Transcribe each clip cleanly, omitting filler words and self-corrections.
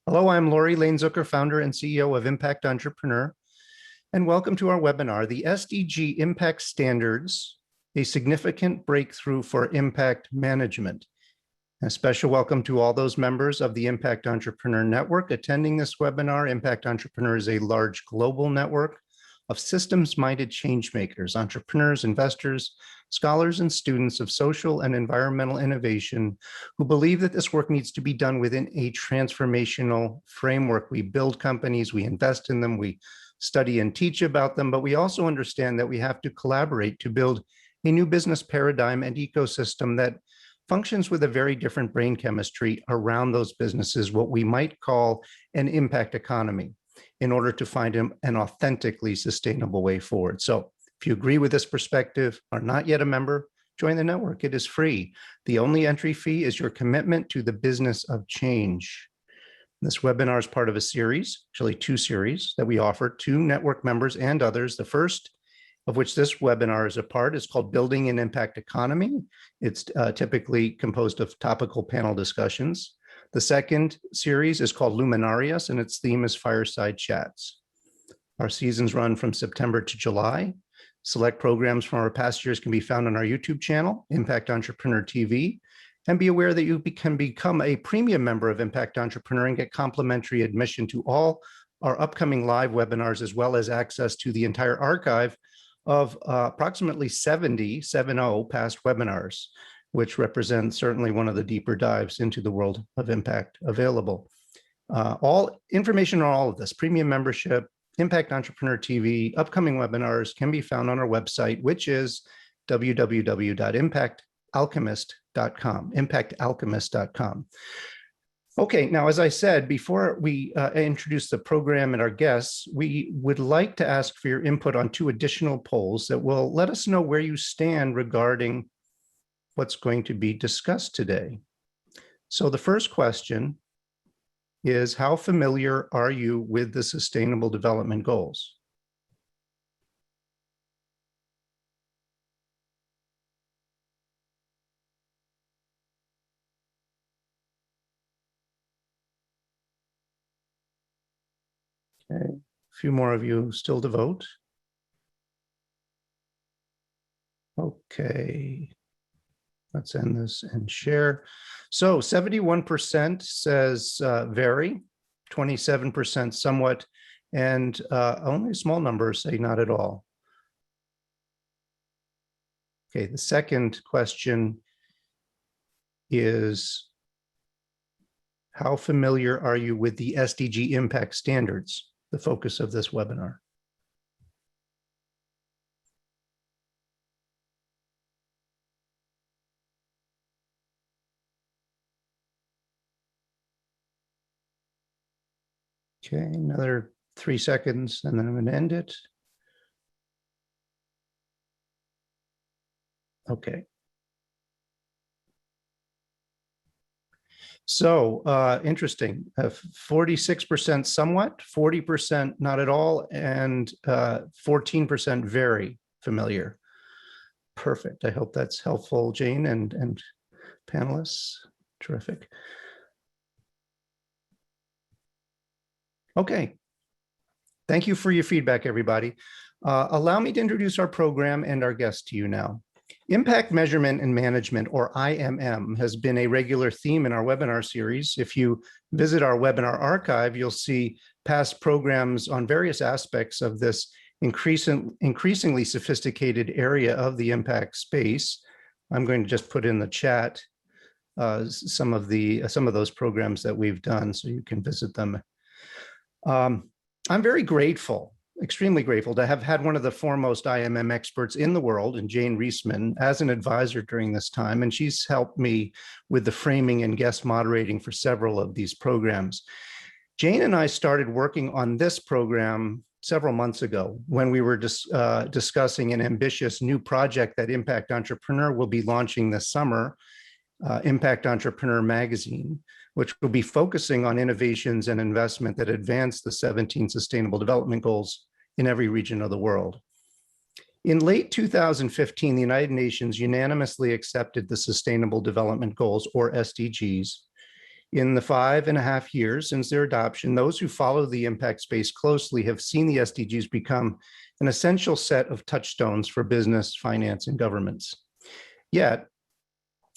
Hello, I'm Lori Lane-Zucker, founder and CEO of Impact Entrepreneur, and welcome to our webinar, the SDG Impact Standards, a significant breakthrough for impact management. A special welcome to all those members of the Impact Entrepreneur Network attending this webinar. Impact Entrepreneur is a large global network of systems-minded change makers, entrepreneurs, investors, scholars, and students of social and environmental innovation who believe that this work needs to be done within a transformational framework. We build companies, we invest in them, we study and teach about them, but we also understand that we have to collaborate to build a new business paradigm and ecosystem that functions with a very different brain chemistry around those businesses, what we might call an impact economy, in order to find an authentically sustainable way forward. So if you agree with this perspective, are not yet a member, join the network. It is free. The only entry fee is your commitment to the business of change. This webinar is part of a series, actually two series, that we offer to network members and others. The first of which this webinar is a part is called Building an Impact Economy. It's typically composed of topical panel discussions. The second series is called Luminarias, and its theme is Fireside Chats. Our seasons run from September to July. Select programs from our past years can be found on our YouTube channel, Impact Entrepreneur TV, and be aware that you can become a premium member of Impact Entrepreneur and get complimentary admission to all our upcoming live webinars, as well as access to the entire archive of approximately 70 past webinars, which represents certainly one of the deeper dives into the world of impact available. All information on all of this, premium membership, Impact Entrepreneur TV, upcoming webinars can be found on our website, which is www.impactalchemist.com, impactalchemist.com. Okay, now, as I said, before we introduce the program and our guests, we would like to ask for your input on two additional polls that will let us know where you stand regarding what's going to be discussed today. So the first question is, how familiar are you with the Sustainable Development Goals? Okay, a few more of you still to vote. Okay. Let's end this and share. So 71% says very, 27% somewhat, and only a small number say not at all. Okay, the second question is, how familiar are you with the SDG impact standards, the focus of this webinar? Okay, another 3 seconds, and then I'm going to end it. Okay. So interesting, 46% somewhat, 40% not at all, and 14% very familiar. Perfect. I hope that's helpful, Jane and panelists. Terrific. Okay. Thank you for your feedback, everybody. Allow me to introduce our program and our guest to you now. Impact Measurement and Management, or IMM, has been a regular theme in our webinar series. If you visit our webinar archive, you'll see past programs on various aspects of this increasingly sophisticated area of the impact space. I'm going to just put in the chat some of those programs that we've done so you can visit them. I'm very grateful, extremely grateful to have had one of the foremost IMM experts in the world, in Jane Reisman, as an advisor during this time, and she's helped me with the framing and guest moderating for several of these programs. Jane and I started working on this program several months ago when we were discussing an ambitious new project that Impact Entrepreneur will be launching this summer, Impact Entrepreneur Magazine, which will be focusing on innovations and investment that advance the 17 Sustainable Development Goals in every region of the world. In late 2015, the United Nations unanimously accepted the Sustainable Development Goals, or SDGs, In the 5.5 years since their adoption, those who follow the impact space closely have seen the SDGs become an essential set of touchstones for business, finance, and governments. Yet,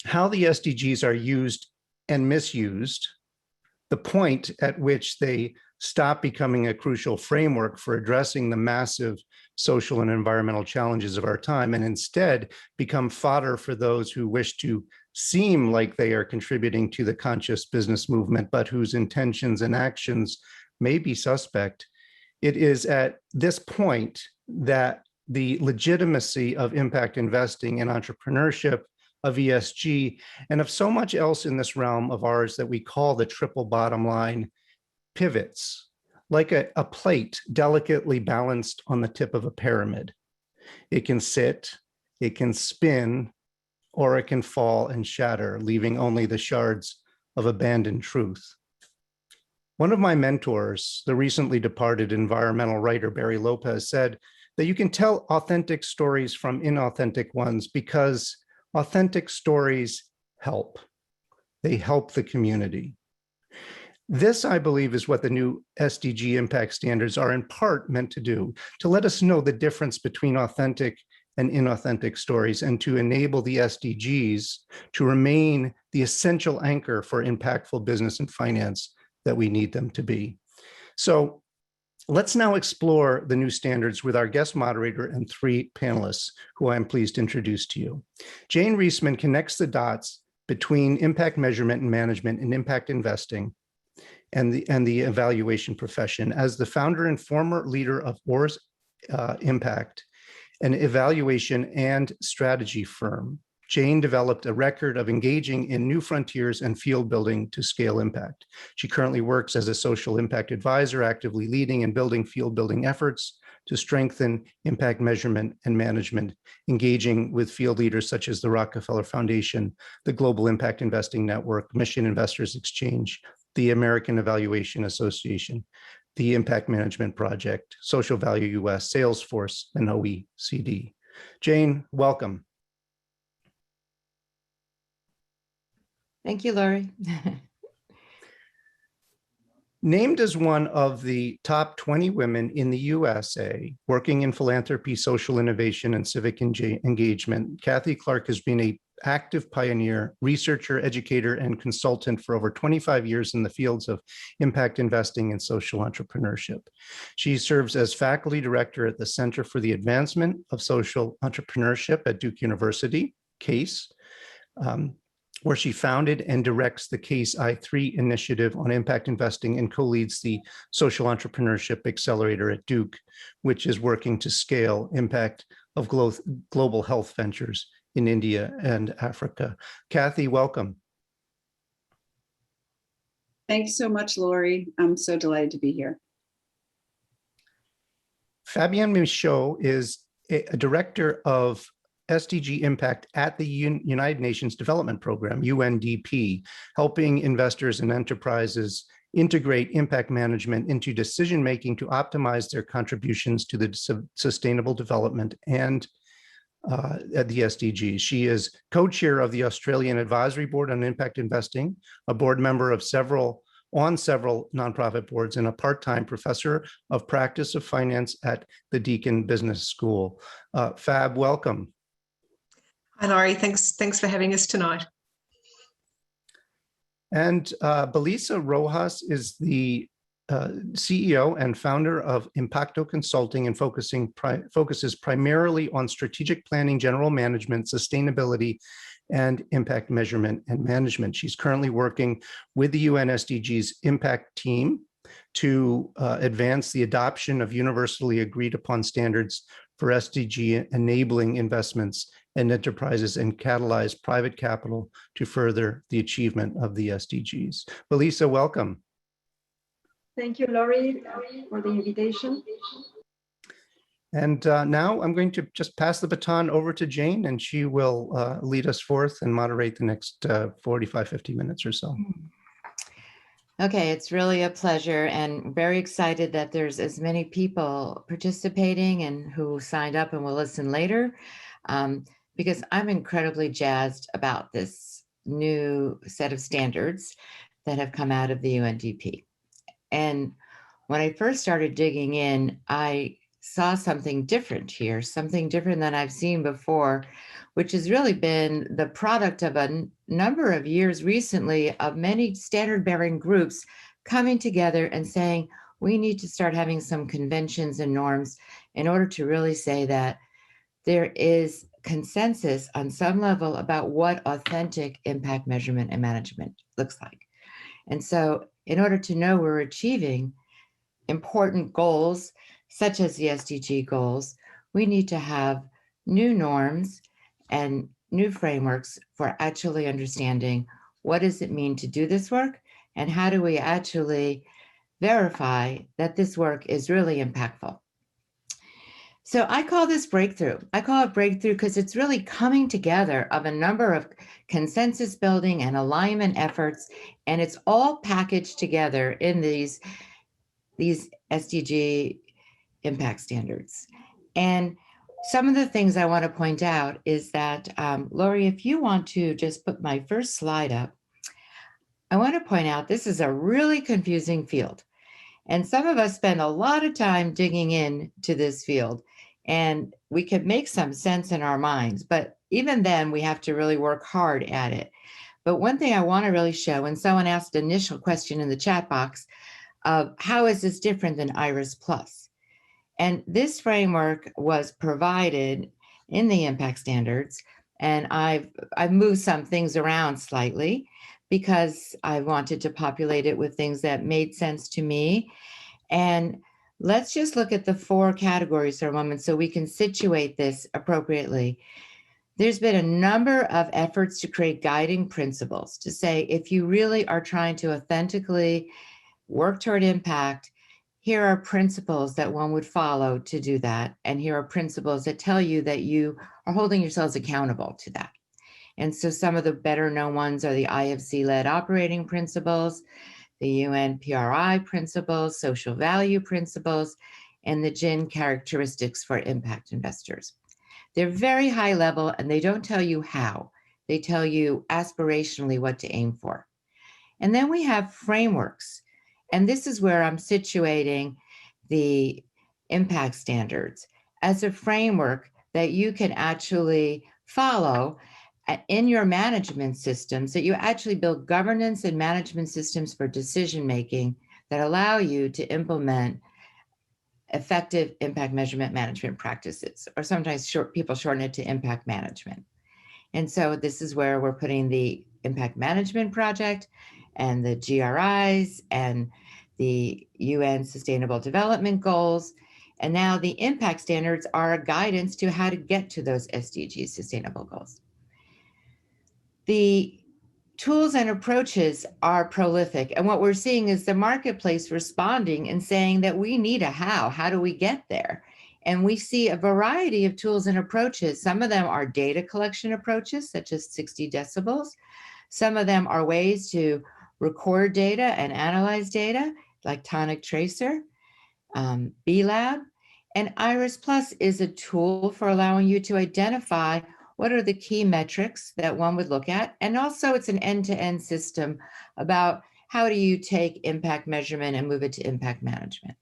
how the SDGs are used and misused, the point at which they stop becoming a crucial framework for addressing the massive social and environmental challenges of our time, and instead become fodder for those who wish to seem like they are contributing to the conscious business movement, but whose intentions and actions may be suspect. It is at this point that the legitimacy of impact investing and entrepreneurship, of ESG, and of so much else in this realm of ours that we call the triple bottom line pivots, like a plate delicately balanced on the tip of a pyramid. It can sit, it can spin, or it can fall and shatter, leaving only the shards of abandoned truth. One of my mentors, the recently departed environmental writer Barry Lopez, said that you can tell authentic stories from inauthentic ones because authentic stories help. They help the community. This, I believe, is what the new SDG impact standards are in part meant to do, to let us know the difference between authentic and inauthentic stories, and to enable the SDGs to remain the essential anchor for impactful business and finance that we need them to be. So let's now explore the new standards with our guest moderator and 3 panelists, who I'm pleased to introduce to you. Jane Reisman connects the dots between impact measurement and management and impact investing and the evaluation profession. As the founder and former leader of OR's Impact, an evaluation and strategy firm, Jane developed a record of engaging in new frontiers and field building to scale impact. She currently works as a social impact advisor, actively leading and building field building efforts to strengthen impact measurement and management, engaging with field leaders such as the Rockefeller Foundation, the Global Impact Investing Network, Mission Investors Exchange, the American Evaluation Association, the Impact Management Project, Social Value US, Salesforce, and OECD. Jane, welcome. Thank you, Laurie. Named as one of the top 20 women in the USA working in philanthropy, social innovation, and civic engagement, Kathy Clark has been an active pioneer, researcher, educator, and consultant for over 25 years in the fields of impact investing and social entrepreneurship. She serves as faculty director at the Center for the Advancement of Social Entrepreneurship at Duke University, CASE, where she founded and directs the CASE I3 initiative on impact investing and co-leads the Social Entrepreneurship Accelerator at Duke, which is working to scale impact of global health ventures in India and Africa. Kathy, welcome. Thanks so much, Laurie. I'm so delighted to be here. Fabienne Michaud is a director of SDG impact at the United Nations Development Program, UNDP, helping investors and enterprises integrate impact management into decision-making to optimize their contributions to the sustainable development and at the SDGs. She is co-chair of the Australian Advisory Board on Impact Investing, a board member of several nonprofit boards, and a part-time professor of practice of finance at the Deakin Business School. Fab, welcome. Hi, Laurie. Thanks for having us tonight. And Belisa Rojas is the CEO and founder of Impacto Consulting and focuses primarily on strategic planning, general management, sustainability, and impact measurement and management. She's currently working with the UN SDGs impact team to advance the adoption of universally agreed upon standards for SDG enabling investments and enterprises and catalyze private capital to further the achievement of the SDGs. Belisa, welcome. Thank you, Laurie, for the invitation. And now I'm going to just pass the baton over to Jane, and she will lead us forth and moderate the next 45, 50 minutes or so. Okay, it's really a pleasure and very excited that there's as many people participating and who signed up and will listen later, because I'm incredibly jazzed about this new set of standards that have come out of the UNDP. And when I first started digging in, I saw something different here, something different than I've seen before, which has really been the product of a number of years recently of many standard-bearing groups coming together and saying, we need to start having some conventions and norms in order to really say that there is consensus on some level about what authentic impact measurement and management looks like. And so in order to know we're achieving important goals, such as the SDG goals, we need to have new norms and new frameworks for actually understanding what does it mean to do this work and how do we actually verify that this work is really impactful. So I call this breakthrough. I call it breakthrough because it's really coming together of a number of consensus building and alignment efforts, and it's all packaged together in these SDG impact standards. And some of the things I want to point out is that, Lori, if you want to just put my first slide up, I want to point out this is a really confusing field. And some of us spend a lot of time digging into this field, and we could make some sense in our minds, but even then we have to really work hard at it. But one thing I want to really show, when someone asked an initial question in the chat box of how is this different than IRIS Plus? And this framework was provided in the impact standards, and I've moved some things around slightly because I wanted to populate it with things that made sense to me. And let's just look at the 4 categories for a moment so we can situate this appropriately. There's been a number of efforts to create guiding principles to say, if you really are trying to authentically work toward impact, here are principles that one would follow to do that. And here are principles that tell you that you are holding yourselves accountable to that. And so some of the better known ones are the IFC-led operating principles, the UNPRI principles, social value principles, and the GIN characteristics for impact investors. They're very high level and they don't tell you how. They tell you aspirationally what to aim for. And then we have frameworks. And this is where I'm situating the impact standards as a framework that you can actually follow in your management systems, that you actually build governance and management systems for decision-making that allow you to implement effective impact measurement management practices, or sometimes people shorten it to impact management. And so this is where we're putting the impact management project and the GRIs and the UN Sustainable Development Goals. And now the impact standards are a guidance to how to get to those SDG sustainable goals. The tools and approaches are prolific. And what we're seeing is the marketplace responding and saying that we need a how. How do we get there? And we see a variety of tools and approaches. Some of them are data collection approaches, such as 60 decibels. Some of them are ways to record data and analyze data, like Tonic Tracer, B-Lab. And IRIS Plus is a tool for allowing you to identify what are the key metrics that one would look at. And also it's an end-to-end system about how do you take impact measurement and move it to impact management.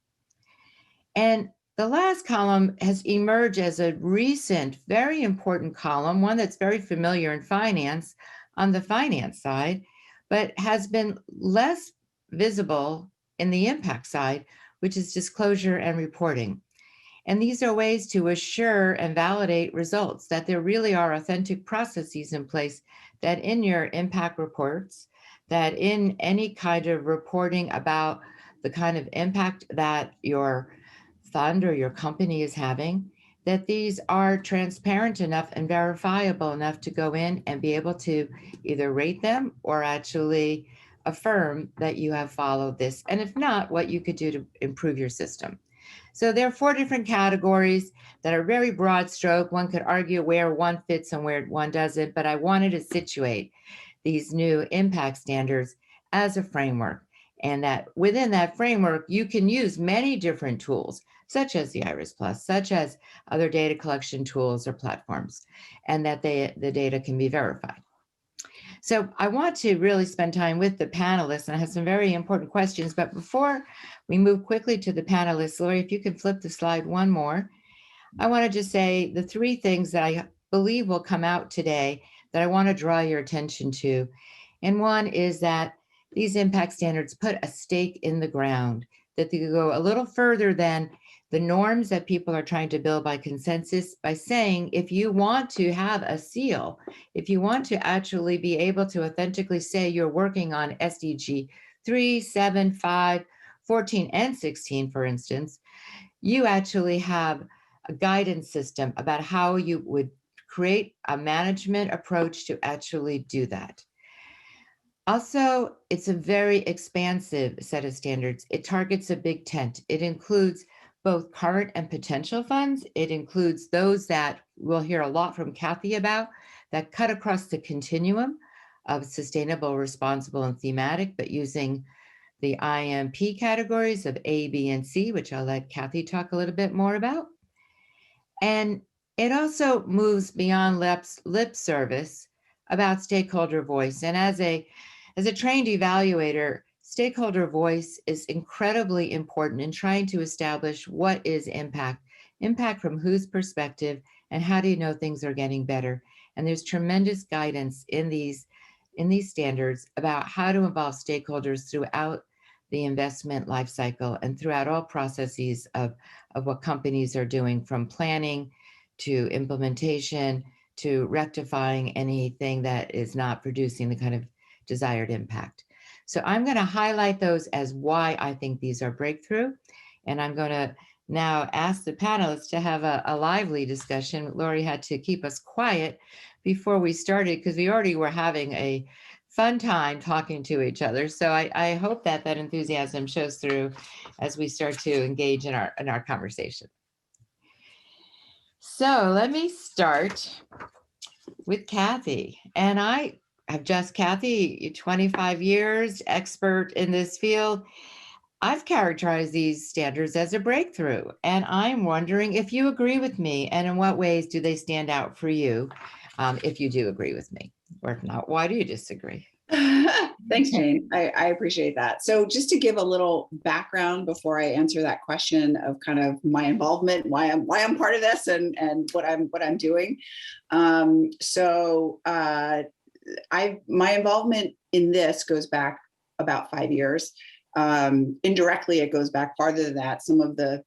And the last column has emerged as a recent, very important column, one that's very familiar in finance, on the finance side, but has been less visible in the impact side, which is disclosure and reporting. And these are ways to assure and validate results, that there really are authentic processes in place, that in your impact reports, that in any kind of reporting about the kind of impact that your fund or your company is having, that these are transparent enough and verifiable enough to go in and be able to either rate them or actually affirm that you have followed this. And if not, what you could do to improve your system. So there are 4 different categories that are very broad stroke. One could argue where one fits and where one doesn't, but I wanted to situate these new impact standards as a framework. And that within that framework, you can use many different tools, such as the IRIS Plus, such as other data collection tools or platforms, and that the data can be verified. So I want to really spend time with the panelists, and I have some very important questions. But before we move quickly to the panelists, Lori, if you could flip the slide one more, I want to just say the three things that I believe will come out today that I want to draw your attention to. And one is that these impact standards put a stake in the ground, that they go a little further than the norms that people are trying to build by consensus, by saying, if you want to have a seal, if you want to actually be able to authentically say you're working on SDG 3, 7, 5, 14, and 16, for instance, you actually have a guidance system about how you would create a management approach to actually do that. Also, it's a very expansive set of standards. It targets a big tent. It includes both current and potential funds. It includes those that we'll hear a lot from Kathy about, that cut across the continuum of sustainable, responsible, and thematic, but using the IMP categories of A, B, and C, which I'll let Kathy talk a little bit more about. And it also moves beyond lip service about stakeholder voice. And as a trained evaluator, stakeholder voice is incredibly important in trying to establish what is impact from whose perspective, and how do you know things are getting better. And there's tremendous guidance in these standards about how to involve stakeholders throughout the investment lifecycle and throughout all processes of what companies are doing, from planning to implementation to rectifying anything that is not producing the kind of desired impact. So I'm going to highlight those as why I think these are breakthrough. And I'm going to now ask the panelists to have a lively discussion. Lori had to keep us quiet before we started because we already were having a fun time talking to each other. So I hope that enthusiasm shows through as we start to engage in our conversation. So let me start with Kathy. And I have just, Kathy, 25 years, expert in this field. I've characterized these standards as a breakthrough. And I'm wondering if you agree with me, and in what ways do they stand out for you, if you do agree with me, or if not, why do you disagree? Thanks, Jane. I appreciate that. So just to give a little background before I answer that question of kind of my involvement, why I'm part of this, and what I'm doing. My involvement in this goes back about 5 years. Indirectly, it goes back farther than that. Some of the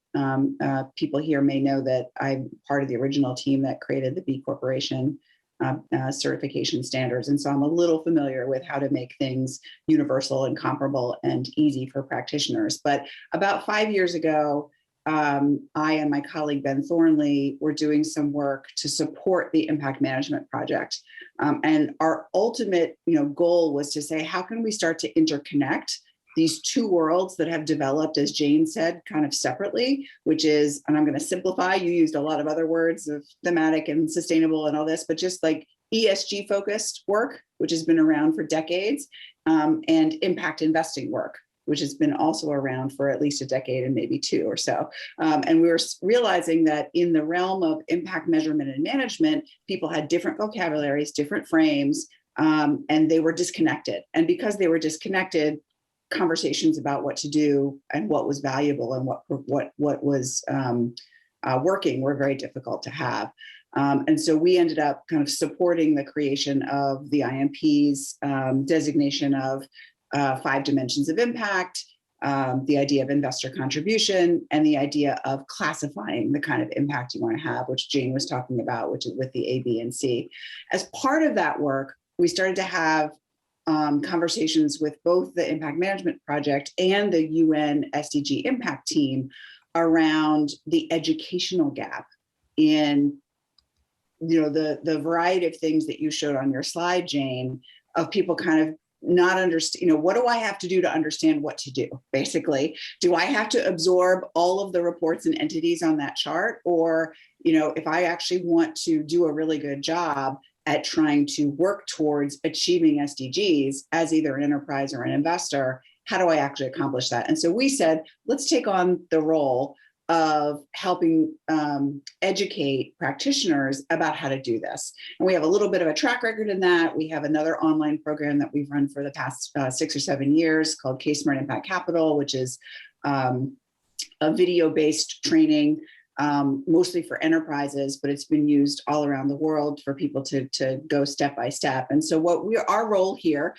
people here may know that I'm part of the original team that created the B Corporation certification standards. And so I'm a little familiar with how to make things universal and comparable and easy for practitioners. But about 5 years ago, I and my colleague Ben Thornley were doing some work to support the impact management project. And our ultimate goal was to say, how can we start to interconnect these two worlds that have developed, as Jane said, kind of separately, which is, and I'm going to simplify, you used a lot of other words of thematic and sustainable and all this, but just like ESG focused work, which has been around for decades, and impact investing work, which has been also around for at least a decade and maybe two or so. And we were realizing that in the realm of impact measurement and management, people had different vocabularies, different frames, and they were disconnected. And because they were disconnected, conversations about what to do and what was valuable and what was working were very difficult to have. And so we ended up kind of supporting the creation of the IMP's designation of 5 dimensions of impact, the idea of investor contribution, and the idea of classifying the kind of impact you want to have, which Jane was talking about, which is with the A, B, and C. As part of that work, we started to have conversations with both the Impact Management Project and the UN SDG Impact Team around the educational gap in, the variety of things that you showed on your slide, Jane, of people kind of not understand, what do I have to do to understand what to do? Basically, do I have to absorb all of the reports and entities on that chart? Or, if I actually want to do a really good job at trying to work towards achieving SDGs as either an enterprise or an investor, how do I actually accomplish that? And so we said, let's take on the role of helping educate practitioners about how to do this. And we have a little bit of a track record in that. We have another online program that we've run for the past 6 or 7 years called Case Smart Impact Capital, which is a video-based training, mostly for enterprises, but it's been used all around the world for people to go step by step. And so our role here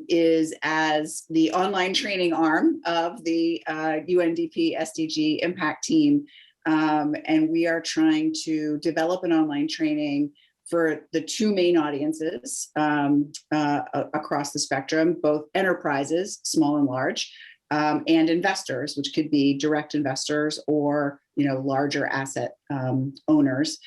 is as the online training arm of the UNDP SDG impact team. And we are trying to develop an online training for the 2 main audiences across the spectrum, both enterprises, small and large, and investors, which could be direct investors or larger asset owners,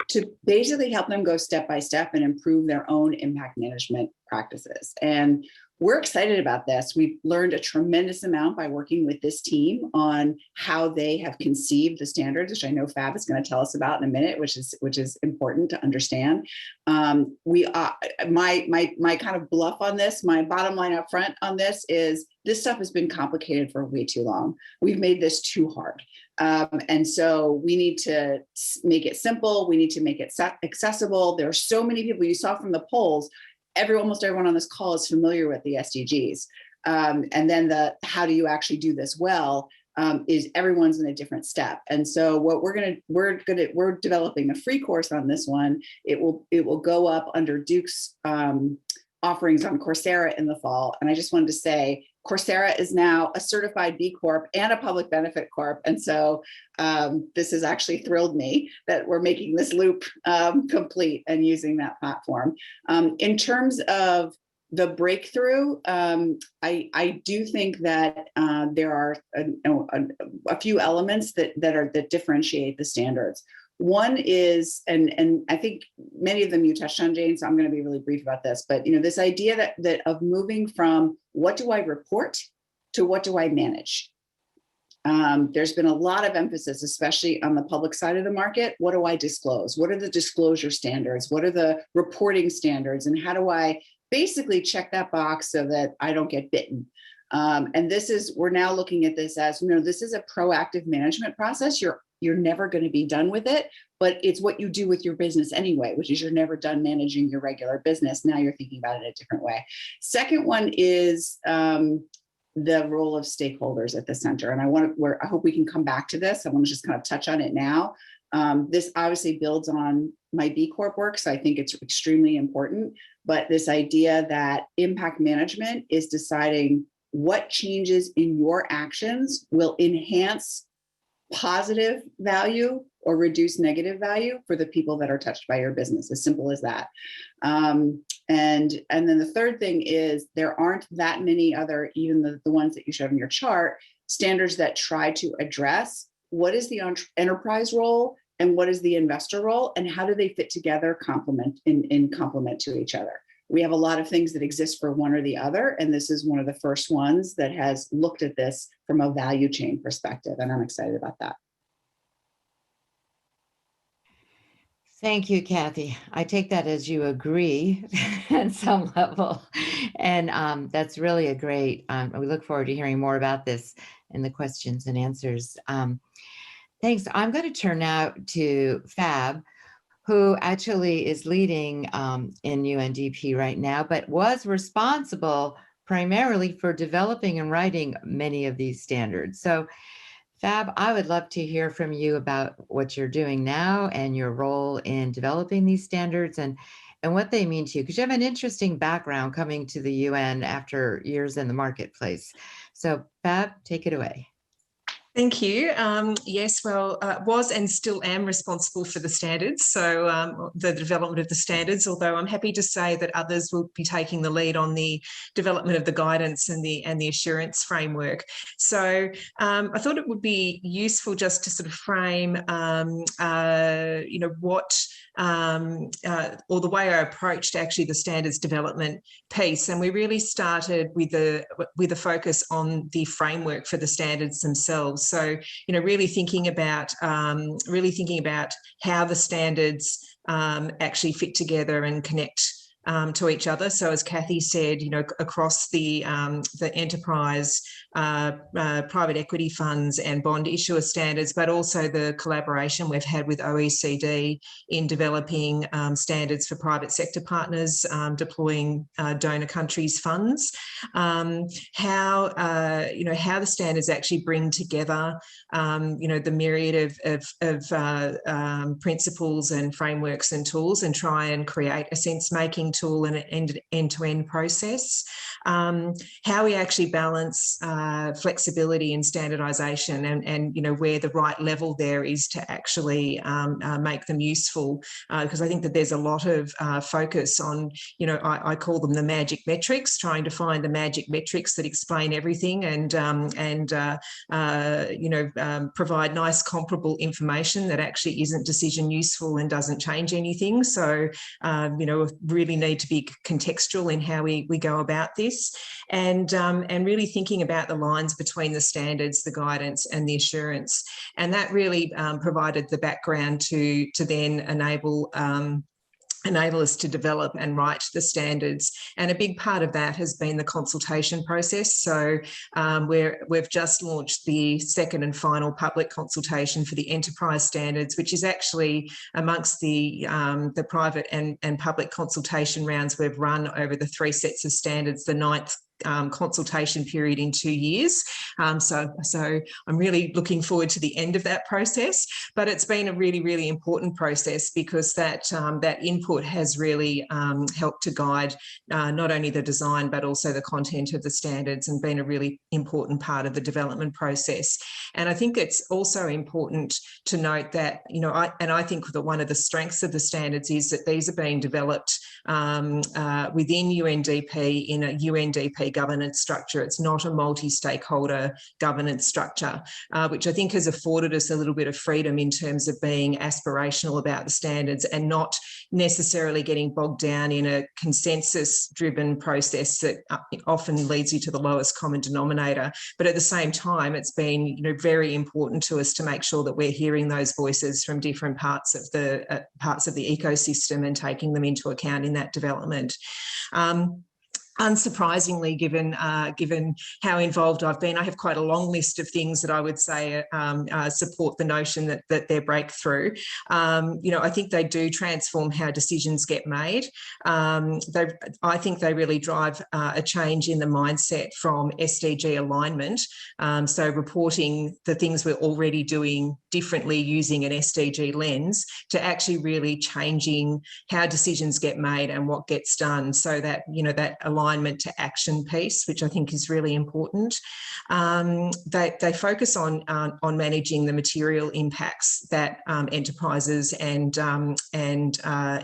to basically help them go step by step and improve their own impact management practices. And we're excited about this. We've learned a tremendous amount by working with this team on how they have conceived the standards, which I know Fab is going to tell us about in a minute, which is important to understand. My kind of bluff on this, my bottom line up front on this is this stuff has been complicated for way too long. We've made this too hard. And so we need to make it simple. We need to make it accessible. There are so many people, you saw from the polls, almost everyone on this call is familiar with the SDGs. And then how do you actually do this well is everyone's in a different step. And so what we're developing a free course on this one. It will go up under Duke's offerings on Coursera in the fall. And I just wanted to say, Coursera is now a certified B Corp and a public benefit corp. And so this has actually thrilled me that we're making this loop complete and using that platform. In terms of the breakthrough, I do think that there are a few elements that differentiate the standards. One is, and I think many of them you touched on, Jane, so I'm going to be really brief about this, but this idea that of moving from what do I report to what do I manage? There's been a lot of emphasis, especially on the public side of the market. What do I disclose? What are the disclosure standards? What are the reporting standards? And how do I basically check that box so that I don't get bitten? And we're now looking at this as, this is a proactive management process. You're never going to be done with it, but it's what you do with your business anyway, which is you're never done managing your regular business. Now you're thinking about it a different way. Second one is the role of stakeholders at the center. And I hope we can come back to this. I want to just kind of touch on it now. This obviously builds on my B Corp work, so I think it's extremely important. But this idea that impact management is deciding what changes in your actions will enhance positive value or reduce negative value for the people that are touched by your business. As simple as that. And then the third thing is there aren't that many other, even the ones that you showed in your chart, standards that try to address what is the enterprise role and what is the investor role and how do they fit together, complement to each other. We have a lot of things that exist for one or the other, and this is one of the first ones that has looked at this from a value chain perspective, and I'm excited about that. Thank you, Kathy. I take that as you agree at some level, and that's really a great, we look forward to hearing more about this in the questions and answers. Thanks. I'm going to turn now to Fab, who actually is leading in UNDP right now, but was responsible primarily for developing and writing many of these standards. So Fab, I would love to hear from you about what you're doing now and your role in developing these standards and what they mean to you, because you have an interesting background coming to the UN after years in the marketplace. So Fab, take it away. Thank you. Yes, well, was and still am responsible for the standards, so the development of the standards, although I'm happy to say that others will be taking the lead on the development of the guidance and the assurance framework. So I thought it would be useful just to sort of frame, what or the way I approached actually the standards development piece. And we really started with a focus on the framework for the standards themselves. So, really thinking about how the standards actually fit together and connect to each other. So as Kathy said, across the enterprise, private equity funds and bond issuer standards, but also the collaboration we've had with OECD in developing standards for private sector partners deploying donor countries' funds. How the standards actually bring together the myriad of principles and frameworks and tools, and try and create a sense-making tool and an end-to-end process. How we actually balance flexibility and standardisation, and where the right level there is to actually make them useful, because I think that there's a lot of focus on, I call them the magic metrics, trying to find the magic metrics that explain everything and provide nice comparable information that actually isn't decision useful and doesn't change anything. So, really need to be contextual in how we go about this, and really thinking about the lines between the standards, the guidance and the assurance. And that really provided the background to then enable us to develop and write the standards. And a big part of that has been the consultation process. So we've just launched the second and final public consultation for the enterprise standards, which is actually amongst the private and public consultation rounds we've run over the 3 sets of standards, the 9th consultation period in 2 years. So I'm really looking forward to the end of that process. But it's been a really, really important process, because that input has really helped to guide not only the design but also the content of the standards, and been a really important part of the development process. And I think it's also important to note that, I think that one of the strengths of the standards is that these are being developed within UNDP in a UNDP governance structure. It's not a multi-stakeholder governance structure, which I think has afforded us a little bit of freedom in terms of being aspirational about the standards, and not necessarily getting bogged down in a consensus-driven process that often leads you to the lowest common denominator. But at the same time, it's been very important to us to make sure that we're hearing those voices from different parts of the ecosystem and taking them into account in that development. Unsurprisingly, given how involved I've been, I have quite a long list of things that I would say support the notion that they're breakthrough. I think they do transform how decisions get made. I think they really drive a change in the mindset from SDG alignment, so reporting the things we're already doing differently using an SDG lens, to actually really changing how decisions get made and what gets done, so that that alignment to action piece, which I think is really important. They focus on managing the material impacts that enterprises and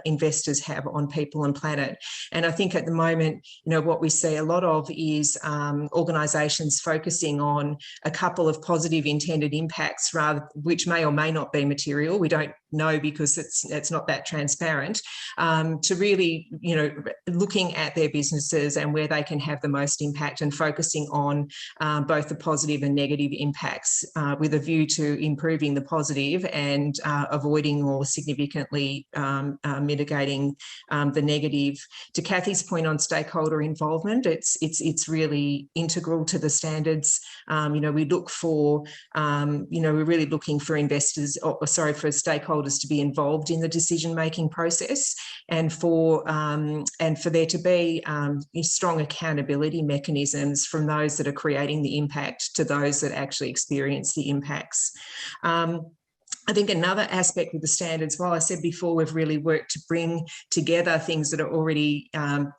investors have on people and planet. And I think at the moment, what we see a lot of is organisations focusing on a couple of positive intended impacts, which may or may not be material. We don't know, because it's not that transparent, to really, looking at their businesses and where they can have the most impact, and focusing on both the positive and negative impacts, with a view to improving the positive and avoiding or significantly mitigating the negative. To Kathy's point on stakeholder involvement, it's really integral to the standards. We look for, we're really looking for for stakeholders to be involved in the decision-making process, and for there to be strong accountability mechanisms from those that are creating the impact to those that actually experience the impacts. I think another aspect with the standards, while I said before, we've really worked to bring together things that are already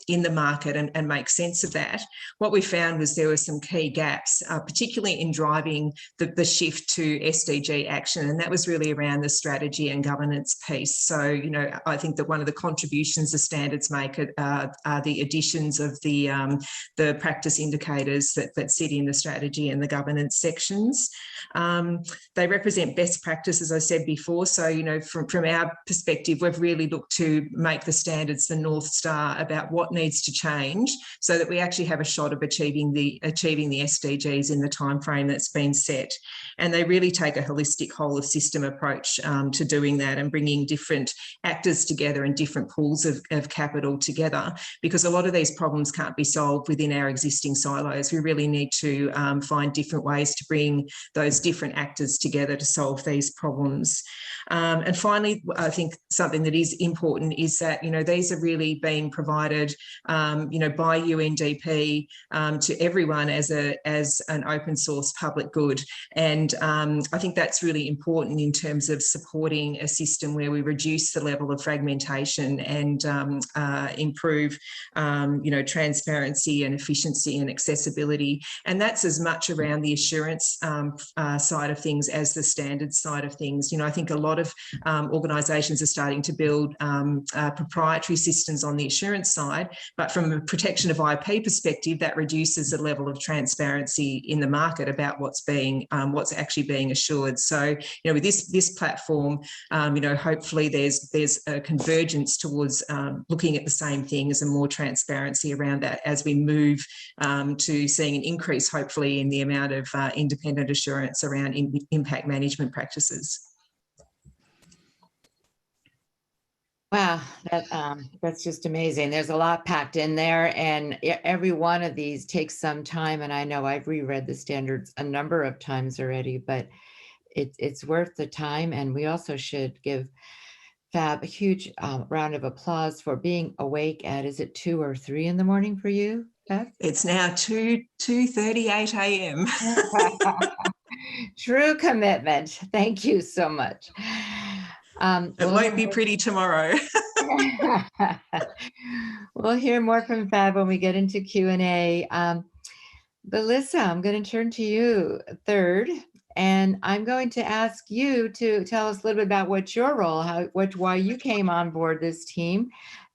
in the market and make sense of that. What we found was there were some key gaps, particularly in driving the shift to SDG action, and that was really around the strategy and governance piece. So, I think that one of the contributions the standards make are the additions of the practice indicators that sit in the strategy and the governance sections. They represent best practices I said before. So, you know, from our perspective, we've really looked to make the standards the North Star about what needs to change so that we actually have a shot of achieving the SDGs in the timeframe that's been set. And they really take a holistic whole of system approach to doing that and bringing different actors together and different pools of capital together, because a lot of these problems can't be solved within our existing silos. We really need to find different ways to bring those different actors together to solve these problems. And finally, I think something that is important is that, you know, these are really being provided, you know, by UNDP to everyone as an open source public good. And I think that's really important in terms of supporting a system where we reduce the level of fragmentation and improve, you know, transparency and efficiency and accessibility. And that's as much around the assurance side of things as the standards side of things. You know, I think a lot of organisations are starting to build proprietary systems on the assurance side, but from a protection of IP perspective, that reduces the level of transparency in the market about what's actually being assured. So, you know, with this platform, you know, hopefully there's a convergence towards looking at the same things and more transparency around that as we move to seeing an increase, hopefully, in the amount of independent assurance around impact management practices. Wow, that's just amazing. There's a lot packed in there, and every one of these takes some time. And I know I've reread the standards a number of times already, but it's worth the time. And we also should give Fab a huge round of applause for being awake at, is it 2 or 3 in the morning for you, Fab? It's now 2:38 a.m. True commitment. Thank you so much. It won't be pretty tomorrow. We'll hear more from Fab when we get into Q&A. Melissa, I'm going to turn to you third, and I'm going to ask you to tell us a little bit about what's your role, why you came on board this team,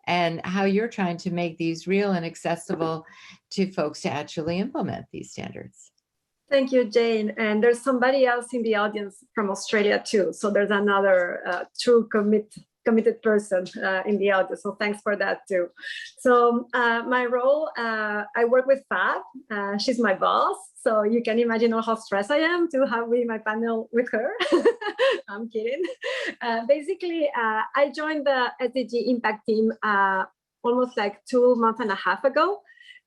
and how you're trying to make these real and accessible to folks to actually implement these standards. Thank you, Jane. And there's somebody else in the audience from Australia too. So there's another true committed person in the audience. So thanks for that too. So my role, I work with Fab. She's my boss. So you can imagine how stressed I am to have me my panel with her. I'm kidding. Basically, I joined the SDG impact team almost like 2.5 months ago.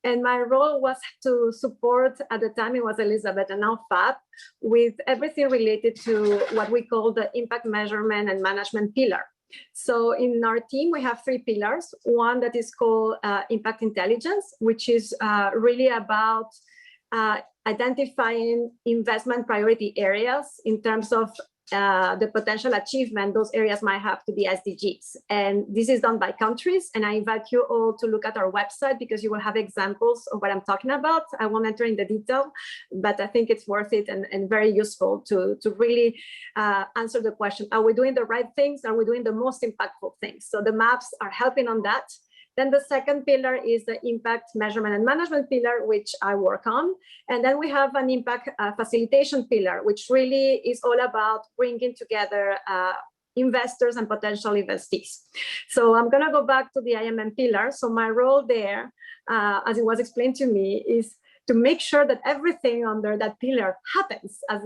And my role was to support, at the time it was Elizabeth and now Fab, with everything related to what we call the impact measurement and management pillar. So in our team, we have 3 pillars. One that is called impact intelligence, which is really about identifying investment priority areas in terms of the potential achievement those areas might have to be SDGs. And this is done by countries. And I invite you all to look at our website because you will have examples of what I'm talking about. I won't enter in the detail, but I think it's worth it and very useful to really answer the question, are we doing the right things? Are we doing the most impactful things? So the maps are helping on that. Then the second pillar is the impact measurement and management pillar, which I work on. And then we have an impact facilitation pillar, which really is all about bringing together investors and potential investees. So I'm going to go back to the IMM pillar. So my role there, as it was explained to me, is to make sure that everything under that pillar happens as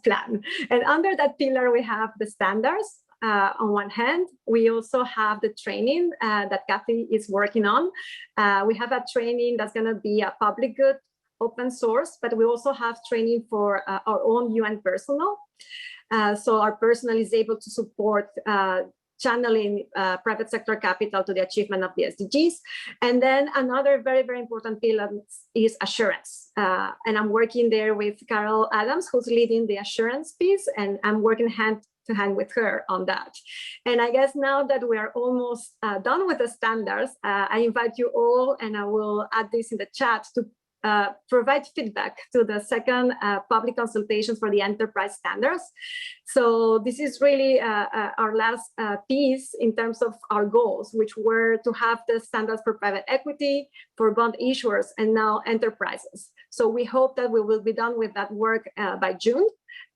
planned. And under that pillar, we have the standards. On one hand, we also have the training that Kathy is working on. We have a training that's going to be a public good, open source, but we also have training for our own UN personnel. So our personnel is able to support channeling private sector capital to the achievement of the SDGs. And then another very, very important pillar is assurance. And I'm working there with Carol Adams, who's leading the assurance piece, and I'm working hand to hand with her on that. And I guess now that we are almost done with the standards, I invite you all, and I will add this in the chat, to provide feedback to the second public consultation for the enterprise standards. So this is really our last piece in terms of our goals, which were to have the standards for private equity, for bond issuers, and now enterprises. So we hope that we will be done with that work by June.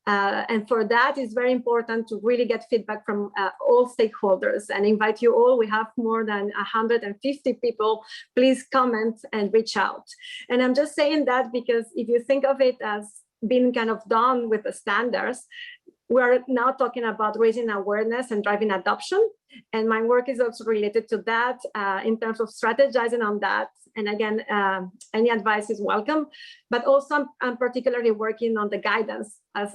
And for that, it's very important to really get feedback from all stakeholders and invite you all. We have more than 150 people. Please comment and reach out. And I'm just saying that because if you think of it as being kind of done with the standards, we're now talking about raising awareness and driving adoption. And my work is also related to that in terms of strategizing on that. And again, any advice is welcome. But also, I'm particularly working on the guidance, as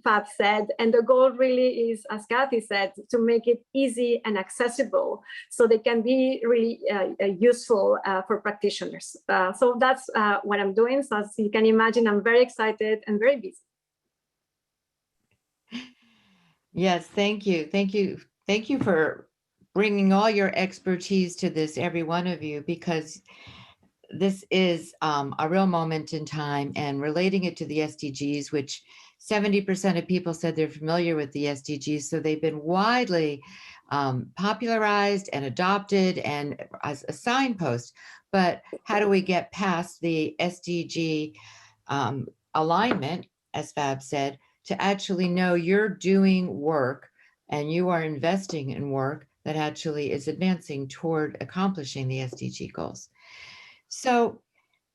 Fab said. And the goal really is, as Kathy said, to make it easy and accessible so they can be really useful for practitioners. So that's what I'm doing. So as you can imagine, I'm very excited and very busy. Yes, thank you. Thank you. Thank you for bringing all your expertise to this, every one of you, because this is a real moment in time, and relating it to the SDGs, which 70% of people said they're familiar with the SDGs. So they've been widely popularized and adopted and as a signpost. But how do we get past the SDG alignment, as Fab said, to actually know you're doing work and you are investing in work that actually is advancing toward accomplishing the SDG goals? So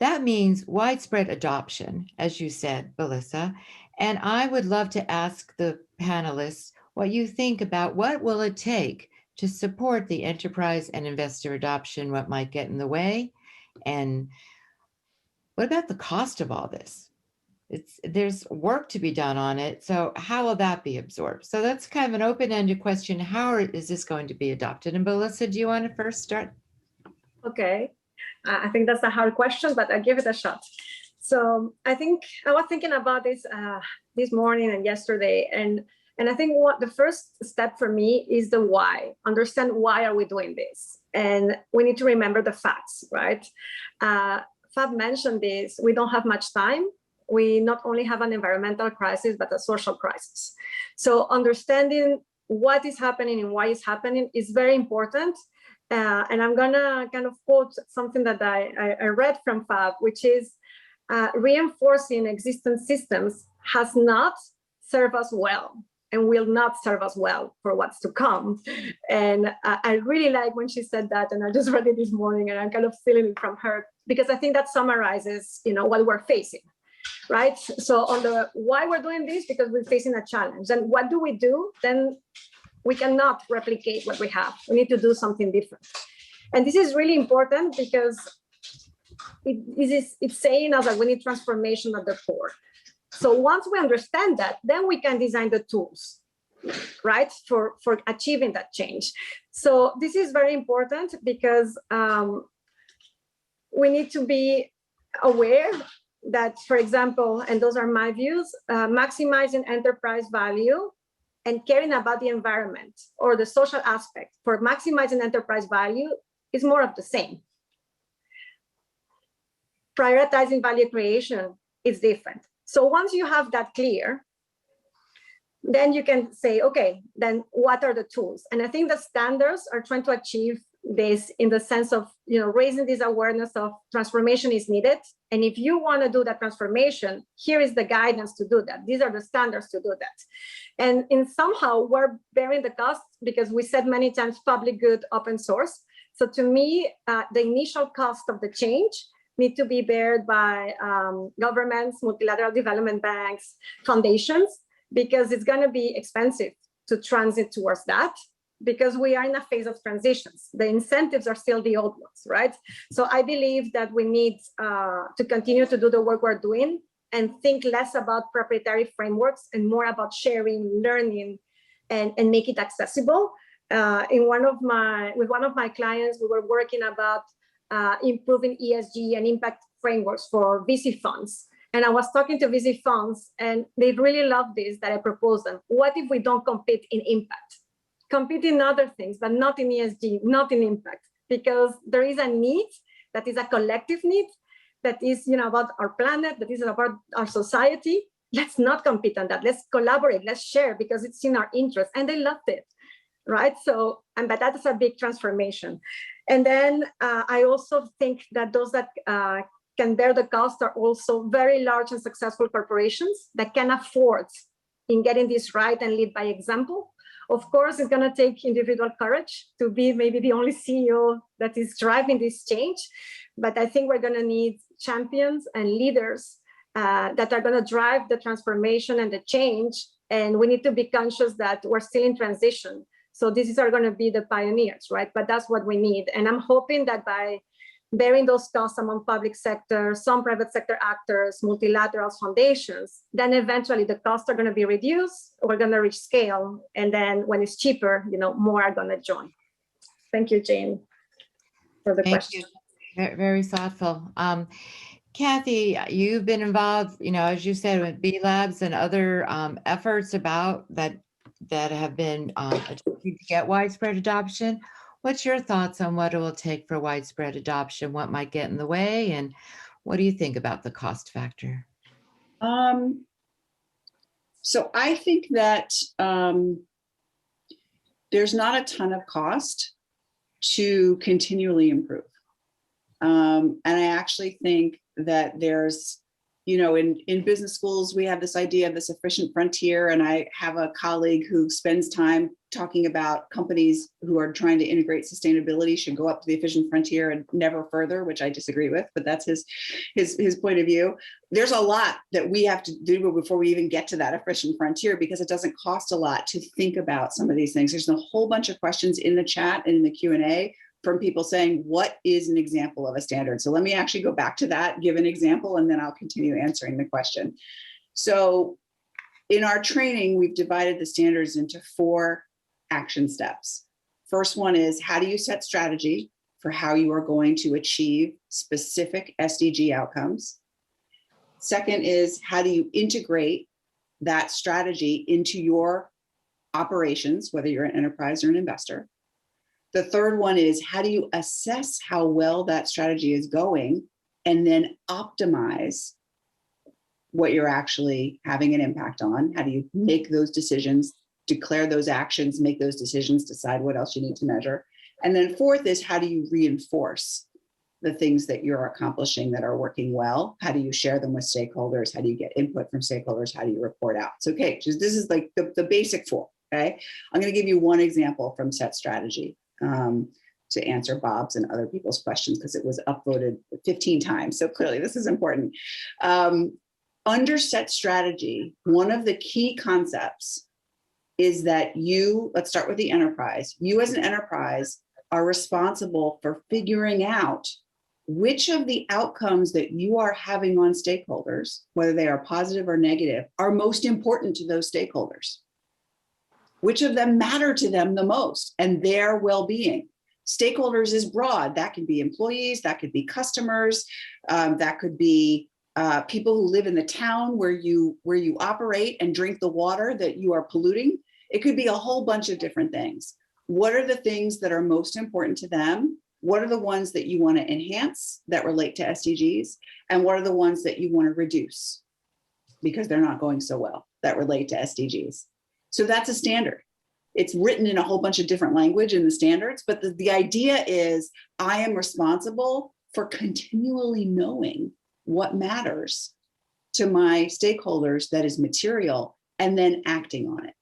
that means widespread adoption, as you said, Melissa. And I would love to ask the panelists what you think about what will it take to support the enterprise and investor adoption, what might get in the way, and what about the cost of all this? There's work to be done on it. So how will that be absorbed? So that's kind of an open-ended question. How is this going to be adopted? And Melissa, do you want to first start? Okay. I think that's a hard question, but I'll give it a shot. So I think I was thinking about this this morning and yesterday. And I think what the first step for me is the why. Understand why are we doing this? And we need to remember the facts, right? Fab mentioned this. We don't have much time. We not only have an environmental crisis, but a social crisis. So understanding what is happening and why it's happening is very important. And I'm gonna kind of quote something that I read from Fab, which is reinforcing existing systems has not served us well and will not serve us well for what's to come. And I really like when she said that, and I just read it this morning and I'm kind of stealing it from her, because I think that summarizes, what we're facing. Right? So on the why we're doing this, because we're facing a challenge. And what do? Then we cannot replicate what we have. We need to do something different. And this is really important because it's saying us that we need transformation at the core. So once we understand that, then we can design the tools, right, for achieving that change. So this is very important because we need to be aware that, for example, and those are my views, maximizing enterprise value and caring about the environment or the social aspect for maximizing enterprise value is more of the same. Prioritizing value creation is different. So once you have that clear, then you can say, okay, then what are the tools? And I think the standards are trying to achieve this in the sense of, raising this awareness of transformation is needed. And if you want to do that transformation, here is the guidance to do that. These are the standards to do that. And in somehow we're bearing the cost because we said many times public good, open source. So to me, the initial cost of the change need to be bared by governments, multilateral development banks, foundations, because it's going to be expensive to transit towards that, because we are in a phase of transitions. The incentives are still the old ones, right? So I believe that we need to continue to do the work we're doing and think less about proprietary frameworks and more about sharing, learning, and make it accessible. With one of my clients, we were working about improving ESG and impact frameworks for VC funds. And I was talking to VC funds, and they really love this, that I proposed them. What if we don't compete in impact? Compete in other things, but not in ESG, not in impact, because there is a need that is a collective need that is, about our planet, that is about our society. Let's not compete on that. Let's collaborate, let's share, because it's in our interest. And they loved it, right? So, but that is a big transformation. And then I also think that those that can bear the cost are also very large and successful corporations that can afford in getting this right and lead by example. Of course, it's going to take individual courage to be maybe the only CEO that is driving this change. But I think we're going to need champions and leaders that are going to drive the transformation and the change. And we need to be conscious that we're still in transition. So these are going to be the pioneers, right? But that's what we need. And I'm hoping that by bearing those costs among public sector, some private sector actors, multilaterals, foundations, then eventually the costs are going to be reduced, we're going to reach scale. And then when it's cheaper, more are going to join. Thank you, Jane, for the question. Very, very thoughtful. Kathy, you've been involved, as you said, with B Labs and other efforts about that have been to get widespread adoption. What's your thoughts on what it will take for widespread adoption? What might get in the way? And what do you think about the cost factor? So I think that there's not a ton of cost to continually improve. And I actually think that there's, in business schools, we have this idea of this efficient frontier. And I have a colleague who spends time talking about companies who are trying to integrate sustainability should go up to the efficient frontier and never further, which I disagree with, but that's his point of view. There's a lot that we have to do before we even get to that efficient frontier, because it doesn't cost a lot to think about some of these things. There's a whole bunch of questions in the chat and in the Q&A from people saying, what is an example of a standard? So let me actually go back to that, give an example, and then I'll continue answering the question. So in our training, we've divided the standards into 4 action steps. First one is, how do you set strategy for how you are going to achieve specific SDG outcomes? Second is, how do you integrate that strategy into your operations, whether you're an enterprise or an investor? The third one is, how do you assess how well that strategy is going and then optimize what you're actually having an impact on? How do you make those decisions, declare those actions, make those decisions, decide what else you need to measure? And then fourth is, how do you reinforce the things that you're accomplishing that are working well? How do you share them with stakeholders? How do you get input from stakeholders? How do you report out? So, okay, this is like the basic 4, okay? I'm gonna give you one example from Set Strategy to answer Bob's and other people's questions, because it was upvoted 15 times. So clearly this is important. Under Set Strategy, one of the key concepts is that let's start with the enterprise. You as an enterprise are responsible for figuring out which of the outcomes that you are having on stakeholders, whether they are positive or negative, are most important to those stakeholders. Which of them matter to them the most and their well-being? Stakeholders is broad. That could be employees, that could be customers, that could be people who live in the town where you operate and drink the water that you are polluting. It could be a whole bunch of different things. What are the things that are most important to them? What are the ones that you want to enhance that relate to SDGs? And what are the ones that you want to reduce because they're not going so well that relate to SDGs? So that's a standard. It's written in a whole bunch of different language in the standards, but the idea is I am responsible for continually knowing what matters to my stakeholders that is material and then acting on it.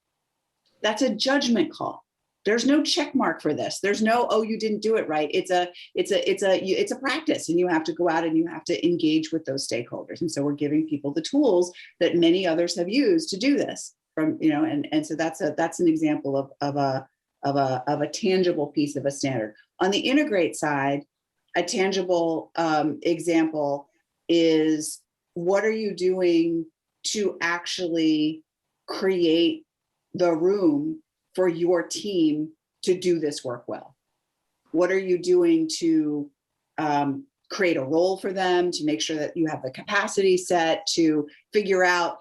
That's a judgment call. There's no check mark for this. There's no, oh, you didn't do it right. It's a practice, and you have to go out and you have to engage with those stakeholders. And so we're giving people the tools that many others have used to do this. And so that's an example of a tangible piece of a standard. On the integrate side, a tangible example is, what are you doing to actually create the room for your team to do this work well? What are you doing to create a role for them, to make sure that you have the capacity set to figure out,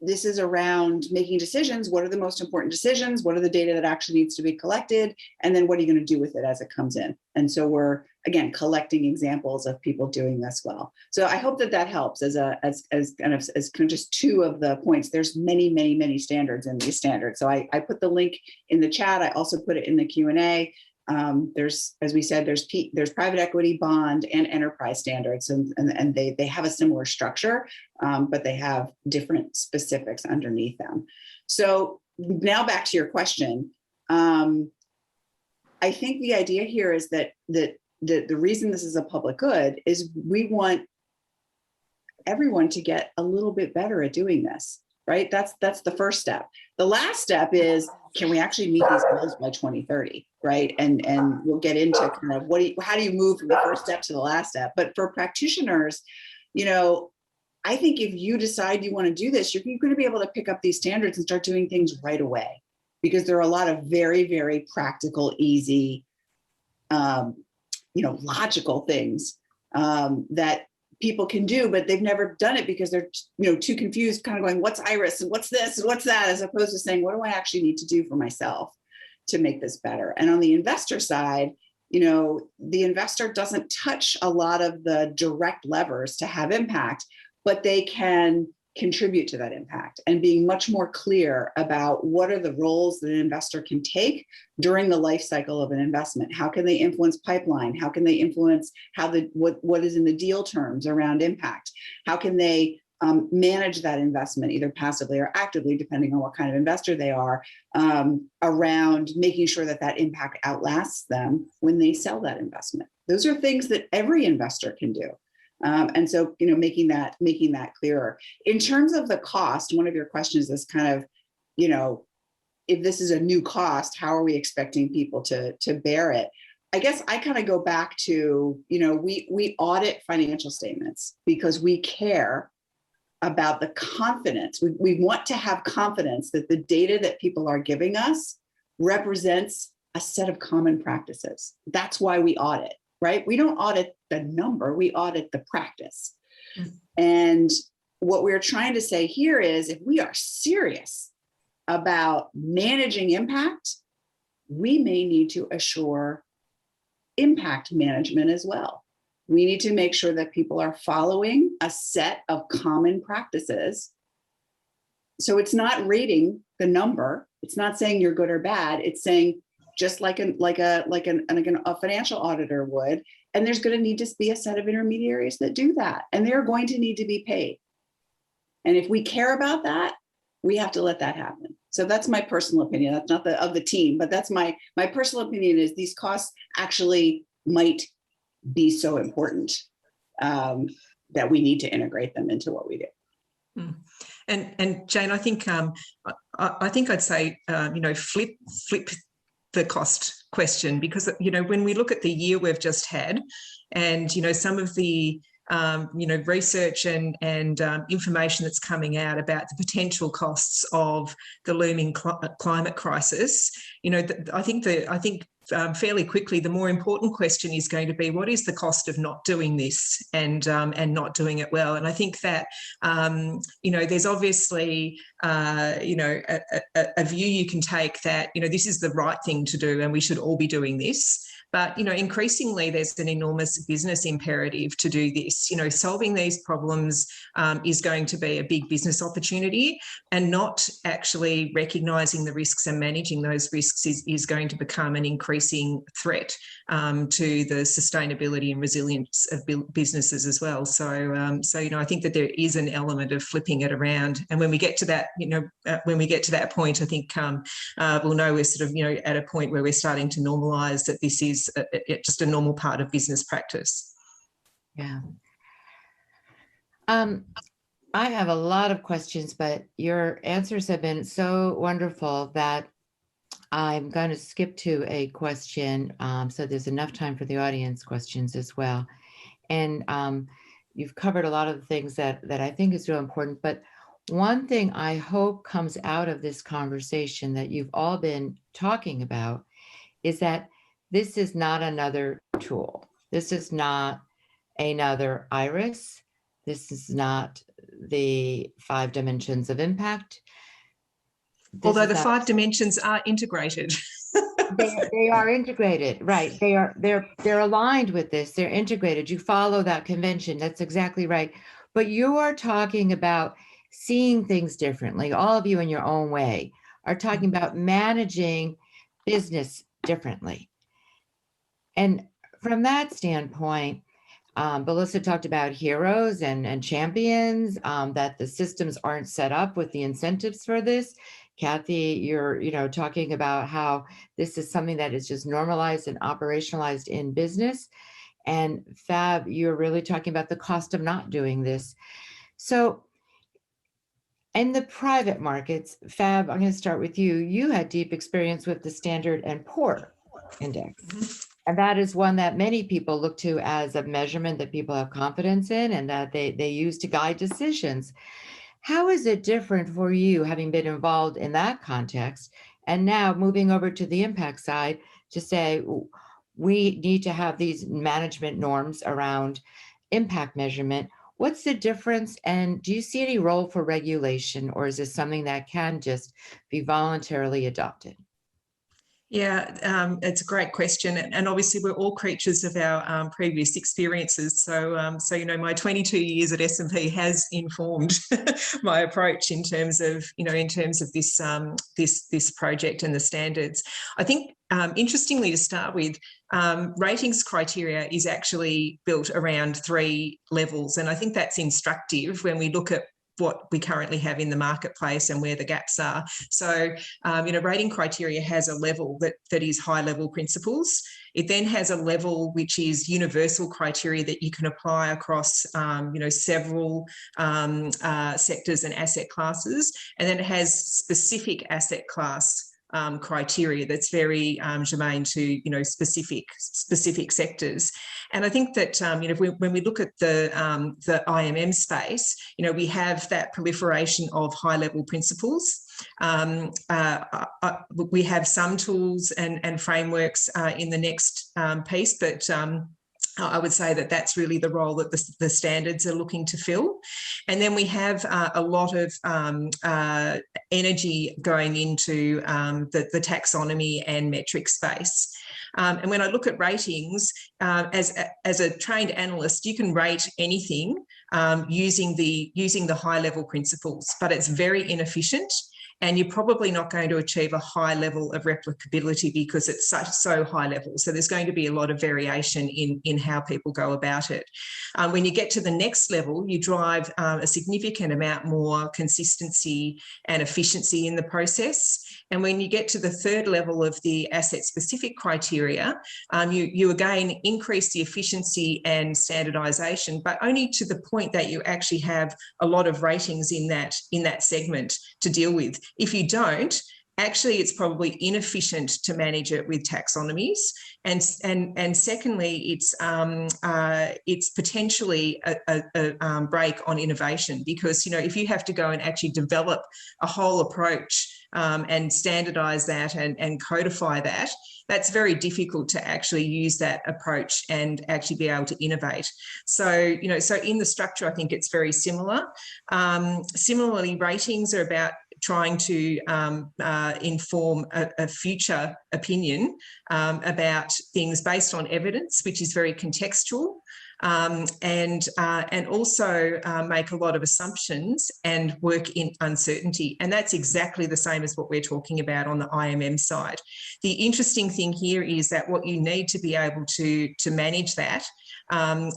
this is around making decisions. What are the most important decisions? What are the data that actually needs to be collected? And then what are you going to do with it as it comes in? And so we're, again, collecting examples of people doing this well. So I hope that helps as kind of just 2 of the points. There's many standards in these standards. So I put the link in the chat. I also put it in the Q&A. There's, as we said, there's private equity, bond, and enterprise standards, and they have a similar structure, but they have different specifics underneath them. So now back to your question. I think the idea here is that the reason this is a public good is we want everyone to get a little bit better at doing this, right? That's the first step. The last step is, can we actually meet these goals by 2030, right? And we'll get into kind of how do you move from the first step to the last step? But for practitioners, you know, I think if you decide you want to do this, you're going to be able to pick up these standards and start doing things right away, because there are a lot of very, very practical, easy, logical things that people can do, but they've never done it because they're, too confused, kind of going, what's IRIS and what's this and what's that, as opposed to saying, what do I actually need to do for myself to make this better? And on the investor side, the investor doesn't touch a lot of the direct levers to have impact, but they can contribute to that impact, and being much more clear about what are the roles that an investor can take during the life cycle of an investment. How can they influence pipeline? How can they influence what is in the deal terms around impact? How can they manage that investment, either passively or actively, depending on what kind of investor they are, around making sure that impact outlasts them when they sell that investment? Those are things that every investor can do. And so, making that clearer. In terms of the cost, one of your questions is kind of, if this is a new cost, how are we expecting people to bear it? I guess I kind of go back to, we audit financial statements because we care about the confidence. We want to have confidence that the data that people are giving us represents a set of common practices. That's why we audit. Right? We don't audit the number, we audit the practice. Mm-hmm. And what we're trying to say here is, if we are serious about managing impact, we may need to assure impact management as well. We need to make sure that people are following a set of common practices. So it's not rating the number. It's not saying you're good or bad. It's saying, just like a financial auditor would, and there's going to need to be a set of intermediaries that do that, and they're going to need to be paid. And if we care about that, we have to let that happen. So that's my personal opinion. That's not of the team, but that's my personal opinion, is these costs actually might be so important that we need to integrate them into what we do. Mm. And Jane, I think I'd say flip the cost question, because when we look at the year we've just had, and some of the research and information that's coming out about the potential costs of the looming climate crisis, I think fairly quickly the more important question is going to be, what is the cost of not doing this and not doing it well? And I think that there's obviously a view you can take that this is the right thing to do and we should all be doing this. But, increasingly there's an enormous business imperative to do this. Solving these problems is going to be a big business opportunity, and not actually recognising the risks and managing those risks is going to become an increasing threat to the sustainability and resilience of businesses as well. So, I think that there is an element of flipping it around. And when we get to that, point, I think we'll know we're sort of, at a point where we're starting to normalise that this is just a normal part of business practice. Yeah. I have a lot of questions, but your answers have been so wonderful that I'm going to skip to a question, so there's enough time for the audience questions as well. And you've covered a lot of the things that I think is real important, but one thing I hope comes out of this conversation that you've all been talking about is that this is not another tool. This is not another IRIS. This is not the 5 dimensions of impact. Although the 5 dimensions are integrated. They are integrated, right? They're aligned with this. They're integrated. You follow that convention. That's exactly right. But you are talking about seeing things differently. All of you in your own way are talking about managing business differently. And from that standpoint, Melissa talked about heroes and champions, that the systems aren't set up with the incentives for this. Kathy, you're talking about how this is something that is just normalized and operationalized in business. And Fab, you're really talking about the cost of not doing this. So in the private markets, Fab, I'm going to start with you. You had deep experience with the Standard & Poor's index. And that is one that many people look to as a measurement that people have confidence in and that they use to guide decisions. How is it different for you, having been involved in that context, and now moving over to the impact side to say, we need to have these management norms around impact measurement? What's the difference? And do you see any role for regulation, or is this something that can just be voluntarily adopted? Yeah, it's a great question, and obviously we're all creatures of our previous experiences. So, my 22 years at S&P has informed my approach in terms of this project and the standards. I think, interestingly, to start with, ratings criteria is actually built around 3 levels, and I think that's instructive when we look at what we currently have in the marketplace and where the gaps are. So, rating criteria has a level that is high-level principles. It then has a level which is universal criteria that you can apply across, several sectors and asset classes. And then it has specific asset class criteria that's very germane to specific sectors. And I think that when we look at the IMM space, we have that proliferation of high-level principles. We have some tools and frameworks in the next piece, but I would say that that's really the role that the standards are looking to fill. And then we have a lot of energy going into the taxonomy and metric space. And when I look at ratings, as a trained analyst, you can rate anything using the high-level principles, but it's very inefficient. And you're probably not going to achieve a high level of replicability because it's so high level. So there's going to be a lot of variation in how people go about it. When you get to the next level, you drive a significant amount more consistency and efficiency in the process. And when you get to the third level of the asset-specific criteria, you again increase the efficiency and standardisation, but only to the point that you actually have a lot of ratings in that segment to deal with. If you don't, actually, it's probably inefficient to manage it with taxonomies, and secondly, it's potentially a break on innovation, because if you have to go and actually develop a whole approach and standardise that and codify that, that's very difficult to actually use that approach and actually be able to innovate. So so in the structure, I think it's very similar. Similarly, ratings are about trying to inform a future opinion about things based on evidence, which is very contextual, and also make a lot of assumptions and work in uncertainty. And that's exactly the same as what we're talking about on the IMM side. The interesting thing here is that what you need to be able to manage that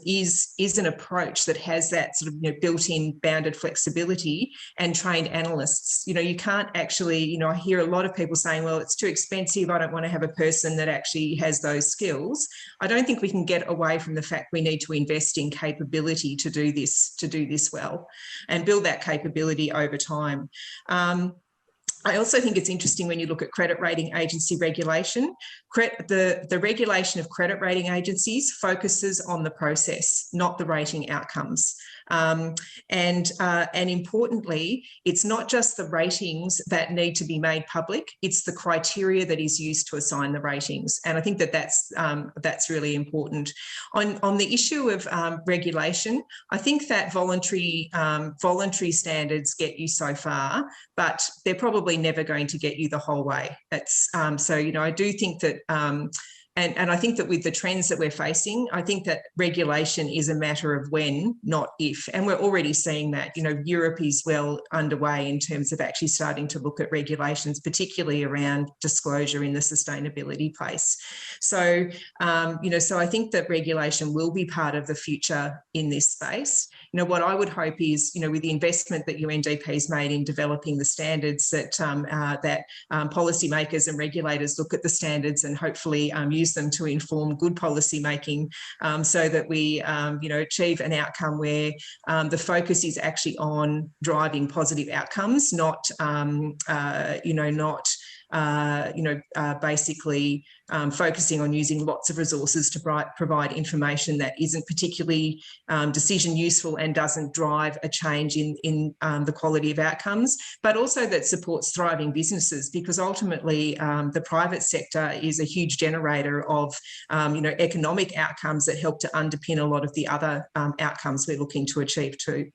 is an approach that has that sort of built-in bounded flexibility and trained analysts. You can't actually, I hear a lot of people saying, well, it's too expensive, I don't want to have a person that actually has those skills. I don't think we can get away from the fact we need to invest in capability to do this well and build that capability over time. I also think it's interesting when you look at credit rating agency regulation. The regulation of credit rating agencies focuses on the process, not the rating outcomes. And importantly, it's not just the ratings that need to be made public, it's the criteria that is used to assign the ratings. And I think that that's really important. On the issue of regulation, I think that voluntary standards get you so far, but they're probably never going to get you the whole way. That's so I do think that and I think that with the trends that we're facing, I think that regulation is a matter of when, not if. And we're already seeing that. You know, Europe is well underway in terms of actually starting to look at regulations, particularly around disclosure in the sustainability place. So, you know, so I think that regulation will be part of the future in this space. You know, what I would hope is, you know, with the investment that UNDP has made in developing the standards, that policymakers and regulators look at the standards and hopefully use them to inform good policy making, so that we, you know, achieve an outcome where the focus is actually on driving positive outcomes, not, you know, not basically focusing on using lots of resources to provide information that isn't particularly decision useful and doesn't drive a change in the quality of outcomes, but also that supports thriving businesses, because ultimately the private sector is a huge generator of you know, economic outcomes that help to underpin a lot of the other outcomes we're looking to achieve too.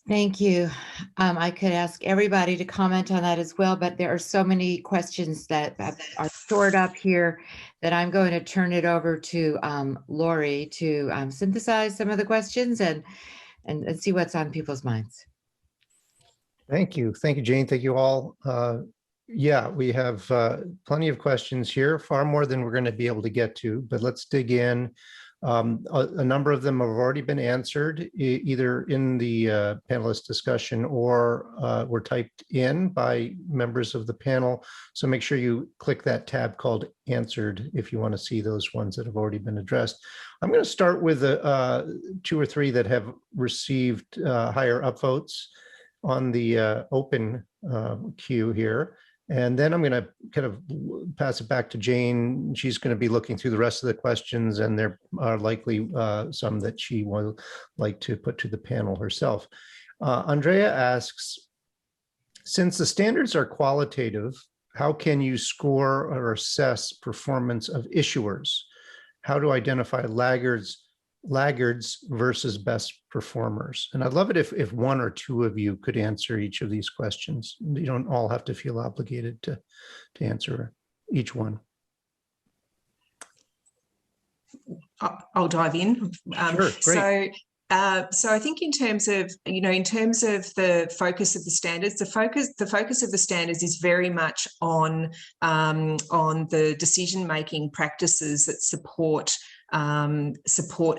Thank you. I could ask everybody to comment on that as well, but there are so many questions that are stored up here that I'm going to turn it over to Lori to synthesize some of the questions and see what's on people's minds. Thank you. Thank you, Jane. Thank you all. Yeah, we have plenty of questions here, far more than we're going to be able to get to, but let's dig in. A number of them have already been answered, either in the panelist discussion or were typed in by members of the panel. So make sure you click that tab called Answered if you want to see those ones that have already been addressed. I'm going to start with 2 or 3 that have received higher upvotes on the open queue here. And then I'm going to kind of pass it back to Jane. She's going to be looking through the rest of the questions, and there are likely some that she will like to put to the panel herself. Andrea asks, since the standards are qualitative, how can you score or assess performance of issuers? How to identify laggards versus best performers? And I'd love it if 1 or 2 of you could answer each of these questions. You don't all have to feel obligated to answer each one. I'll dive in. Sure, great. So I think in terms of, you know, in terms of the focus of the standards, the focus of the standards is very much on the decision-making practices that support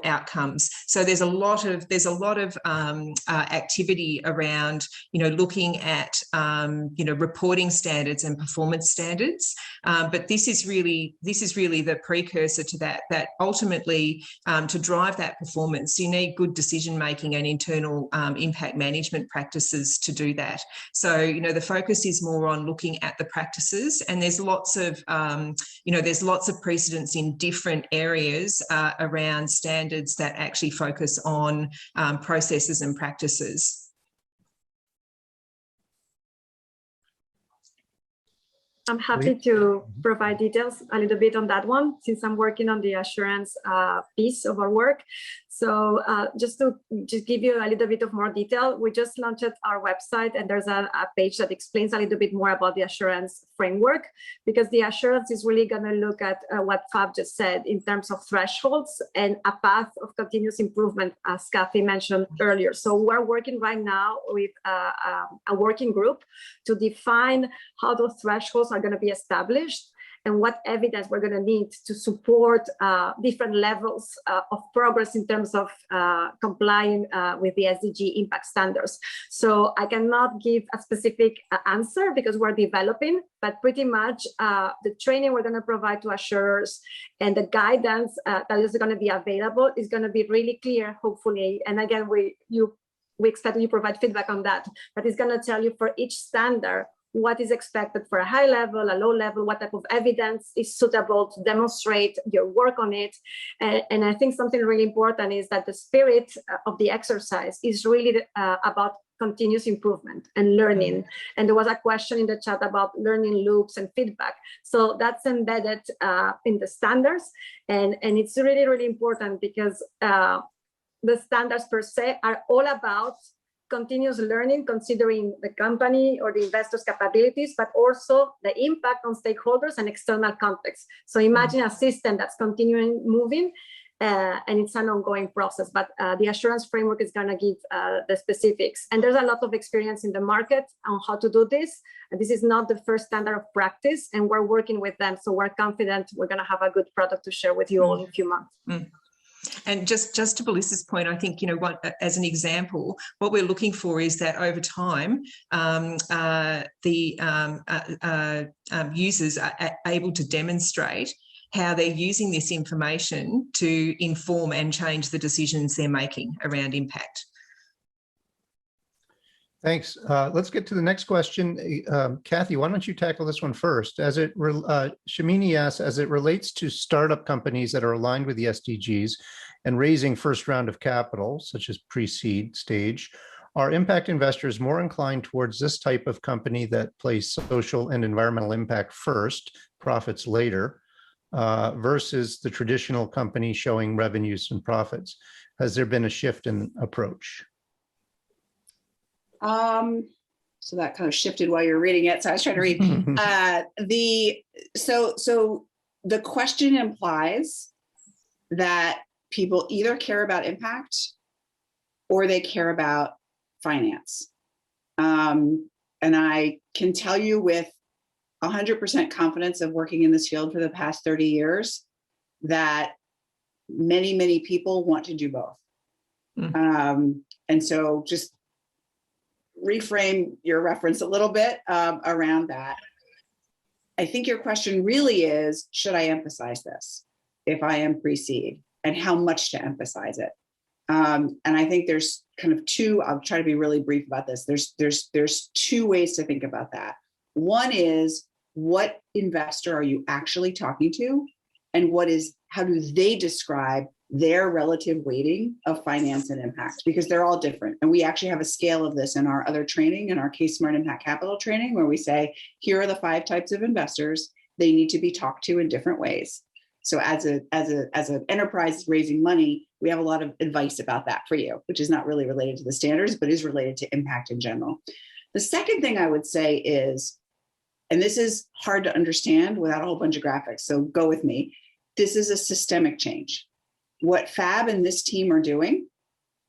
outcomes. So there's a lot of activity around, you know, looking at you know, reporting standards and performance standards, but this is really the precursor to that ultimately to drive that performance you need good decision making and internal impact management practices to do that. So, you know, the focus is more on looking at the practices, and there's lots of you know, there's lots of precedents in different areas around standards that actually focus on processes and practices. I'm happy to provide details a little bit on that one, since I'm working on the assurance piece of our work. So just to give you a little bit of more detail, we just launched our website, and there's a page that explains a little bit more about the assurance framework, because the assurance is really going to look at what Fab just said in terms of thresholds and a path of continuous improvement, as Kathy mentioned earlier. So we're working right now with a working group to define how those thresholds are going to be established and what evidence we're going to need to support different levels of progress in terms of complying with the SDG impact standards. So I cannot give a specific answer because we're developing, but pretty much the training we're going to provide to assurers and the guidance that is going to be available is going to be really clear, hopefully. And again, we expect you provide feedback on that, but it's going to tell you for each standard what is expected for a high level, a low level, what type of evidence is suitable to demonstrate your work on it. And I think something really important is that the spirit of the exercise is really about continuous improvement and learning. And there was a question in the chat about learning loops and feedback. So that's embedded in the standards. And it's really, really important because the standards per se are all about continuous learning, considering the company or the investor's capabilities, but also the impact on stakeholders and external context. So imagine a system that's continuing moving, and it's an ongoing process, but the assurance framework is going to give the specifics. And there's a lot of experience in the market on how to do this. And this is not the first standard of practice, and we're working with them. So we're confident we're going to have a good product to share with you all in a few months. And just to Melissa's point, I think, what, as an example, what we're looking for is that over time, the users are able to demonstrate how they're using this information to inform and change the decisions they're making around impact. Thanks. Let's get to the next question. Kathy, why don't you tackle this one first? As it Shamini asks, as it relates to startup companies that are aligned with the SDGs and raising first round of capital, such as pre-seed stage, are impact investors more inclined towards this type of company that plays social and environmental impact first, profits later, versus the traditional company showing revenues and profits? Has there been a shift in approach? So that kind of shifted while you're reading it. So I was trying to read so the question implies that people either care about impact or they care about finance. And I can tell you with 100% confidence of working in this field for the past 30 years that many, many people want to do both. And so just reframe your reference a little bit around that. I think your question really is, should I emphasize this if I am pre-seed, and how much to emphasize it? And I think there's kind of two, I'll try to be really brief about this. There's two ways to think about that. One is, what investor are you actually talking to? And how do they describe their relative weighting of finance and impact? Because they're all different. And we actually have a scale of this in our other training, in our Case Smart Impact Capital training, where we say, here are the 5 types of investors. They need to be talked to in different ways. So as an enterprise raising money, we have a lot of advice about that for you, which is not really related to the standards, but is related to impact in general. The second thing I would say is, and this is hard to understand without a whole bunch of graphics, so go with me. This is a systemic change. What Fab and this team are doing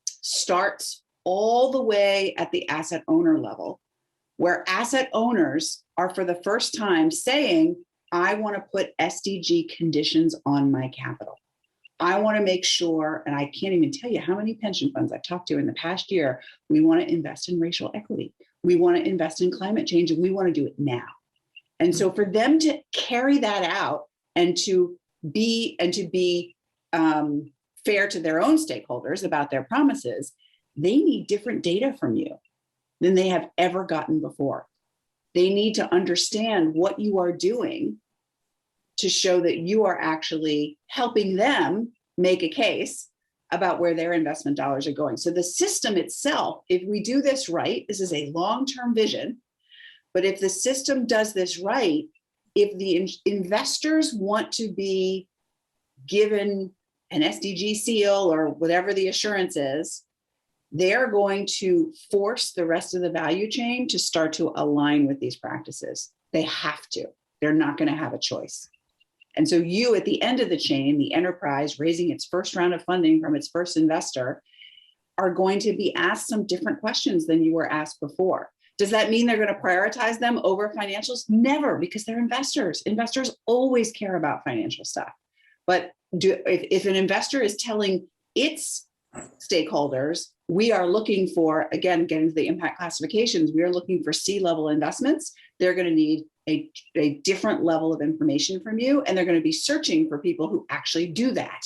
starts all the way at the asset owner level, where asset owners are for the first time saying, I want to put SDG conditions on my capital. I want to make sure, and I can't even tell you how many pension funds I've talked to in the past year, we want to invest in racial equity. We want to invest in climate change, and we want to do it now. And so for them to carry that out and to be fair to their own stakeholders about their promises, they need different data from you than they have ever gotten before. They need to understand what you are doing to show that you are actually helping them make a case about where their investment dollars are going. So the system itself, if we do this right, this is a long-term vision, but if the system does this right, if the investors want to be given an SDG seal or whatever the assurance is, they're going to force the rest of the value chain to start to align with these practices. They have to. They're not going to have a choice. And so you, at the end of the chain, the enterprise raising its first round of funding from its first investor, are going to be asked some different questions than you were asked before. Does that mean they're going to prioritize them over financials? Never, because they're investors. Investors always care about financial stuff. But if an investor is telling its stakeholders, we are looking for, again, getting to the impact classifications, we are looking for C-level investments, they're going to need a different level of information from you, and they're going to be searching for people who actually do that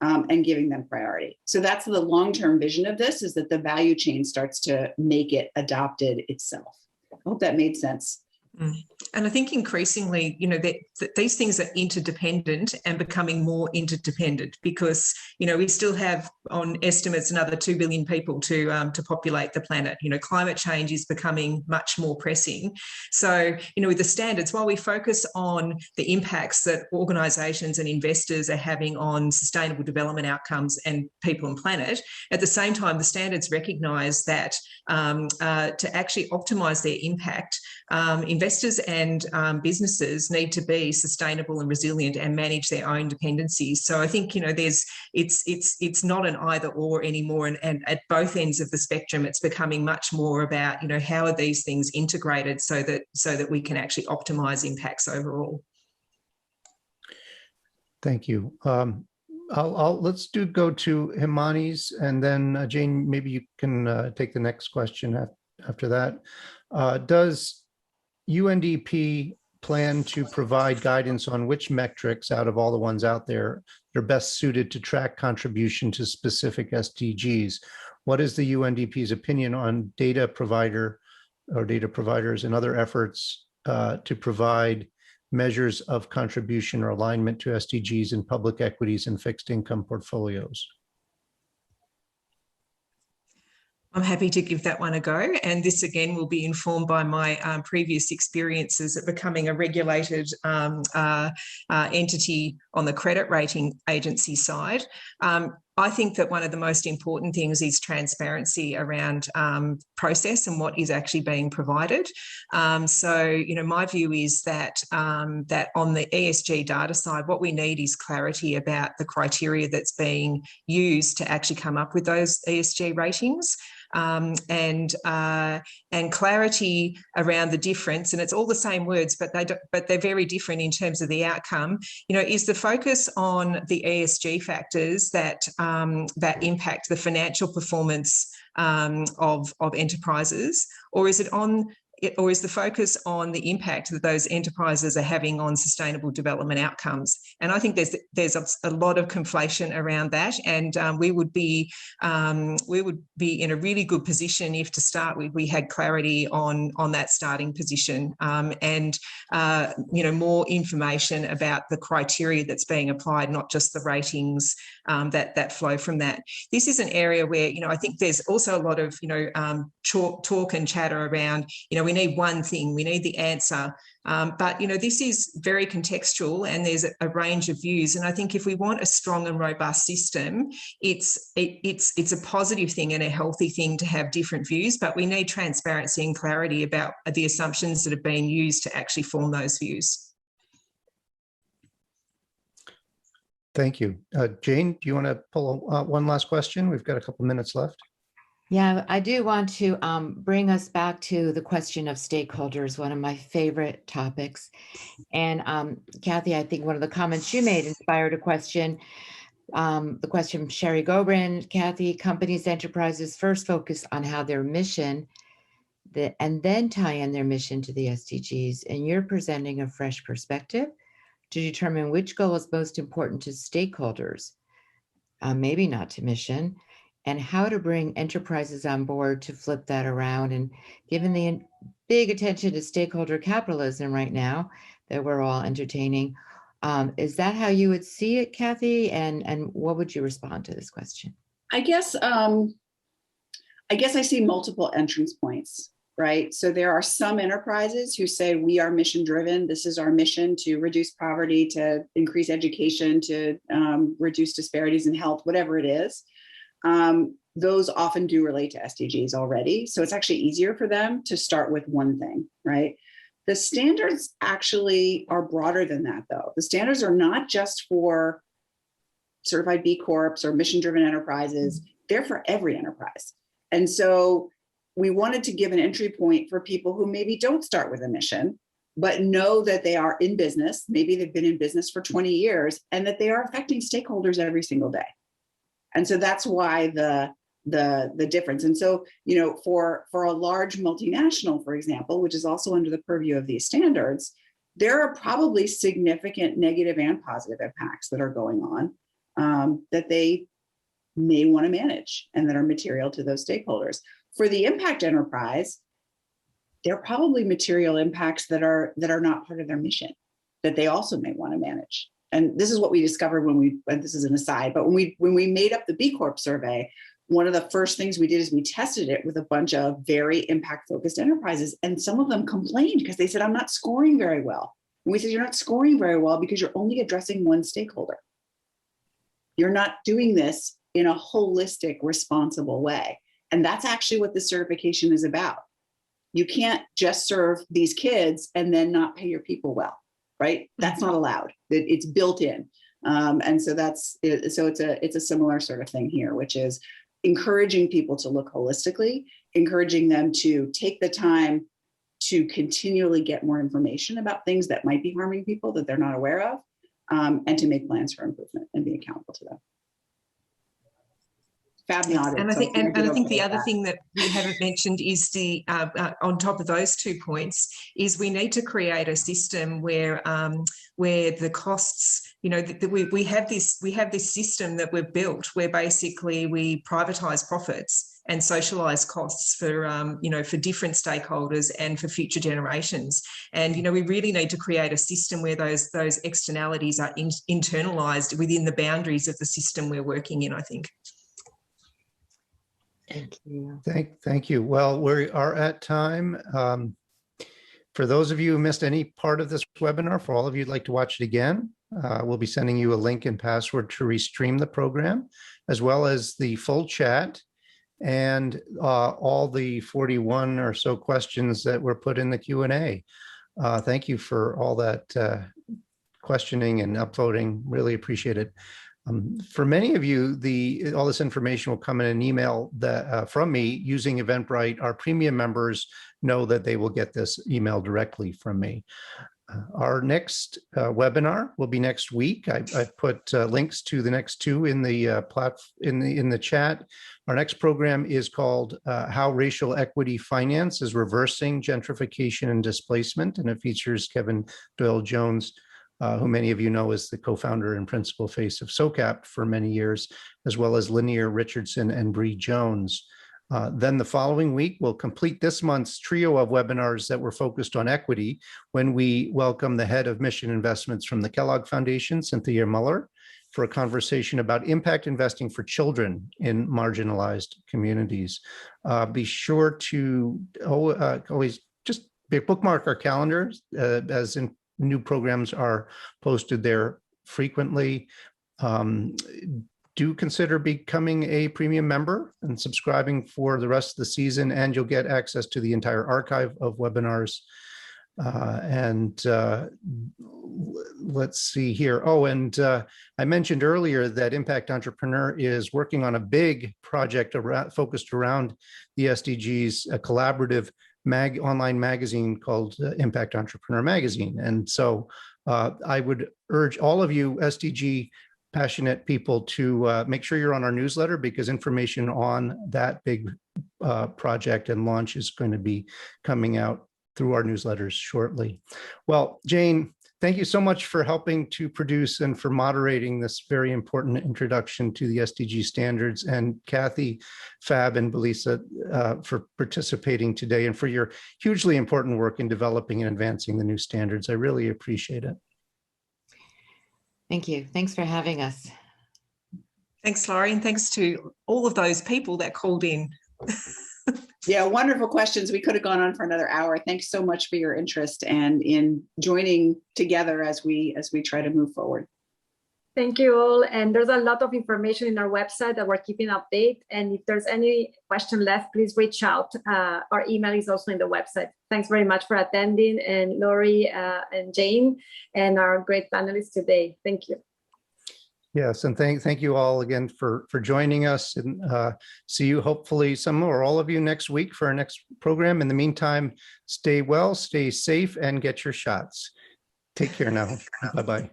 and giving them priority. So that's the long-term vision of this, is that the value chain starts to make it adopted itself. I hope that made sense. Mm. And I think increasingly, you know, that these things are interdependent and becoming more interdependent because, you know, we still have on estimates another 2 billion people to populate the planet. You know, climate change is becoming much more pressing. So, you know, with the standards, while we focus on the impacts that organisations and investors are having on sustainable development outcomes and people and planet, at the same time, the standards recognise that to actually optimise their impact, investors and businesses need to be sustainable and resilient and manage their own dependencies. So I think, you know, it's not an either or anymore, and at both ends of the spectrum, it's becoming much more about, you know, how are these things integrated so that we can actually optimize impacts overall. Thank you. Let's go to Himani's, and then Jane, maybe you can take the next question after that. Does UNDP plan to provide guidance on which metrics out of all the ones out there are best suited to track contribution to specific SDGs? What is the UNDP's opinion on data providers and other efforts to provide measures of contribution or alignment to SDGs in public equities and fixed income portfolios? I'm happy to give that one a go. And this again will be informed by my previous experiences at becoming a regulated entity on the credit rating agency side. I think that one of the most important things is transparency around process and what is actually being provided. So, you know, my view is that that on the ESG data side, what we need is clarity about the criteria that's being used to actually come up with those ESG ratings. And clarity around the difference, and it's all the same words, but they're very different in terms of the outcome. You know, is the focus on the ESG factors that impact the financial performance of enterprises, or is the focus on the impact that those enterprises are having on sustainable development outcomes? And I think there's a lot of conflation around that, and we would be in a really good position if, to start with, we had clarity on that starting position, and you know, more information about the criteria that's being applied, not just the ratings that flow from that. This is an area where, you know, I think there's also a lot of, you know, talk and chatter around, you know, we need one thing, we need the answer. But, you know, this is very contextual and there's a range of views. And I think if we want a strong and robust system, it's a positive thing and a healthy thing to have different views, but we need transparency and clarity about the assumptions that have been used to actually form those views. Thank you. Jane, do you want to pull one last question? We've got a couple minutes left. Yeah, I do want to bring us back to the question of stakeholders, one of my favorite topics. And Kathy, I think one of the comments you made inspired a question. The question from Sherry Gobrin. Kathy, companies, enterprises first focus on how their mission, and then tie in their mission to the SDGs. And you're presenting a fresh perspective to determine which goal is most important to stakeholders, maybe not to mission, and how to bring enterprises on board to flip that around. And given the big attention to stakeholder capitalism right now that we're all entertaining, is that how you would see it, Kathy? And what would you respond to this question? I guess I see multiple entrance points, right? So there are some enterprises who say we are mission driven. This is our mission to reduce poverty, to increase education, to reduce disparities in health, whatever it is. Those often do relate to SDGs already. So it's actually easier for them to start with one thing, right? The standards actually are broader than that, though. The standards are not just for certified B Corps or mission-driven enterprises. They're for every enterprise. And so we wanted to give an entry point for people who maybe don't start with a mission, but know that they are in business. Maybe they've been in business for 20 years and that they are affecting stakeholders every single day. And so that's why the difference. And so, you know, for a large multinational, for example, which is also under the purview of these standards, there are probably significant negative and positive impacts that are going on that they may want to manage and that are material to those stakeholders. For the impact enterprise, there are probably material impacts that are not part of their mission that they also may want to manage. And this is what we discovered and this is an aside, but when we made up the B Corp survey, one of the first things we did is we tested it with a bunch of very impact focused enterprises. And some of them complained because they said, I'm not scoring very well. And we said, you're not scoring very well because you're only addressing one stakeholder. You're not doing this in a holistic, responsible way. And that's actually what this certification is about. You can't just serve these kids and then not pay your people well, right? That's not allowed. It's built in. And so it's a similar sort of thing here, which is encouraging people to look holistically, encouraging them to take the time to continually get more information about things that might be harming people that they're not aware of, and to make plans for improvement and be accountable to them. Fab nodded. And I think the other thing that we haven't mentioned is on top of those 2 points is we need to create a system where the costs, we have this system that we've built where basically we privatise profits and socialise costs for for different stakeholders and for future generations. And we really need to create a system where those externalities are internalised within the boundaries of the system we're working in, I think. Thank you. Thank you. Well, we are at time. For those of you who missed any part of this webinar, for all of you who'd like to watch it again, we'll be sending you a link and password to restream the program, as well as the full chat and all the 41 or so questions that were put in the Q&A. Thank you for all that questioning and upvoting. Really appreciate it. For many of you, all this information will come in an email from me using Eventbrite. Our premium members know that they will get this email directly from me. Our next webinar will be next week. I've put links to the next two in the in the chat. Our next program is called How Racial Equity Finance is Reversing Gentrification and Displacement, and it features Kevin Doyle-Jones, who many of you know is the co-founder and principal face of SOCAP for many years, as well as Linear Richardson and Bree Jones. Then the following week, we'll complete this month's trio of webinars that were focused on equity when we welcome the head of mission investments from the Kellogg Foundation, Cynthia Muller, for a conversation about impact investing for children in marginalized communities. Be sure to always just bookmark our calendars as in new programs are posted there frequently. Do consider becoming a premium member and subscribing for the rest of the season, and you'll get access to the entire archive of webinars. Let's see here. Oh, and I mentioned earlier that Impact Entrepreneur is working on a big project focused around the SDGs, a collaborative online magazine called Impact Entrepreneur Magazine. And so I would urge all of you SDG passionate people to make sure you're on our newsletter, because information on that big project and launch is going to be coming out through our newsletters shortly. Well, Jane, thank you so much for helping to produce and for moderating this very important introduction to the SDG standards, and Kathy, Fab, and Belisa for participating today and for your hugely important work in developing and advancing the new standards. I really appreciate it. Thank you. Thanks for having us. Thanks, Laurie, and thanks to all of those people that called in. Yeah, wonderful questions. We could have gone on for another hour. Thanks so much for your interest and in joining together as we try to move forward. Thank you all. And there's a lot of information in our website that we're keeping update. And if there's any question left, please reach out. Our email is also in the website. Thanks very much for attending, and Laurie and Jane and our great panelists today. Thank you. Yes, and thank you all again for joining us, and see you hopefully some or all of you next week for our next program. In the meantime, stay well, stay safe, and get your shots. Take care now. Bye-bye.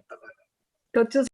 Go to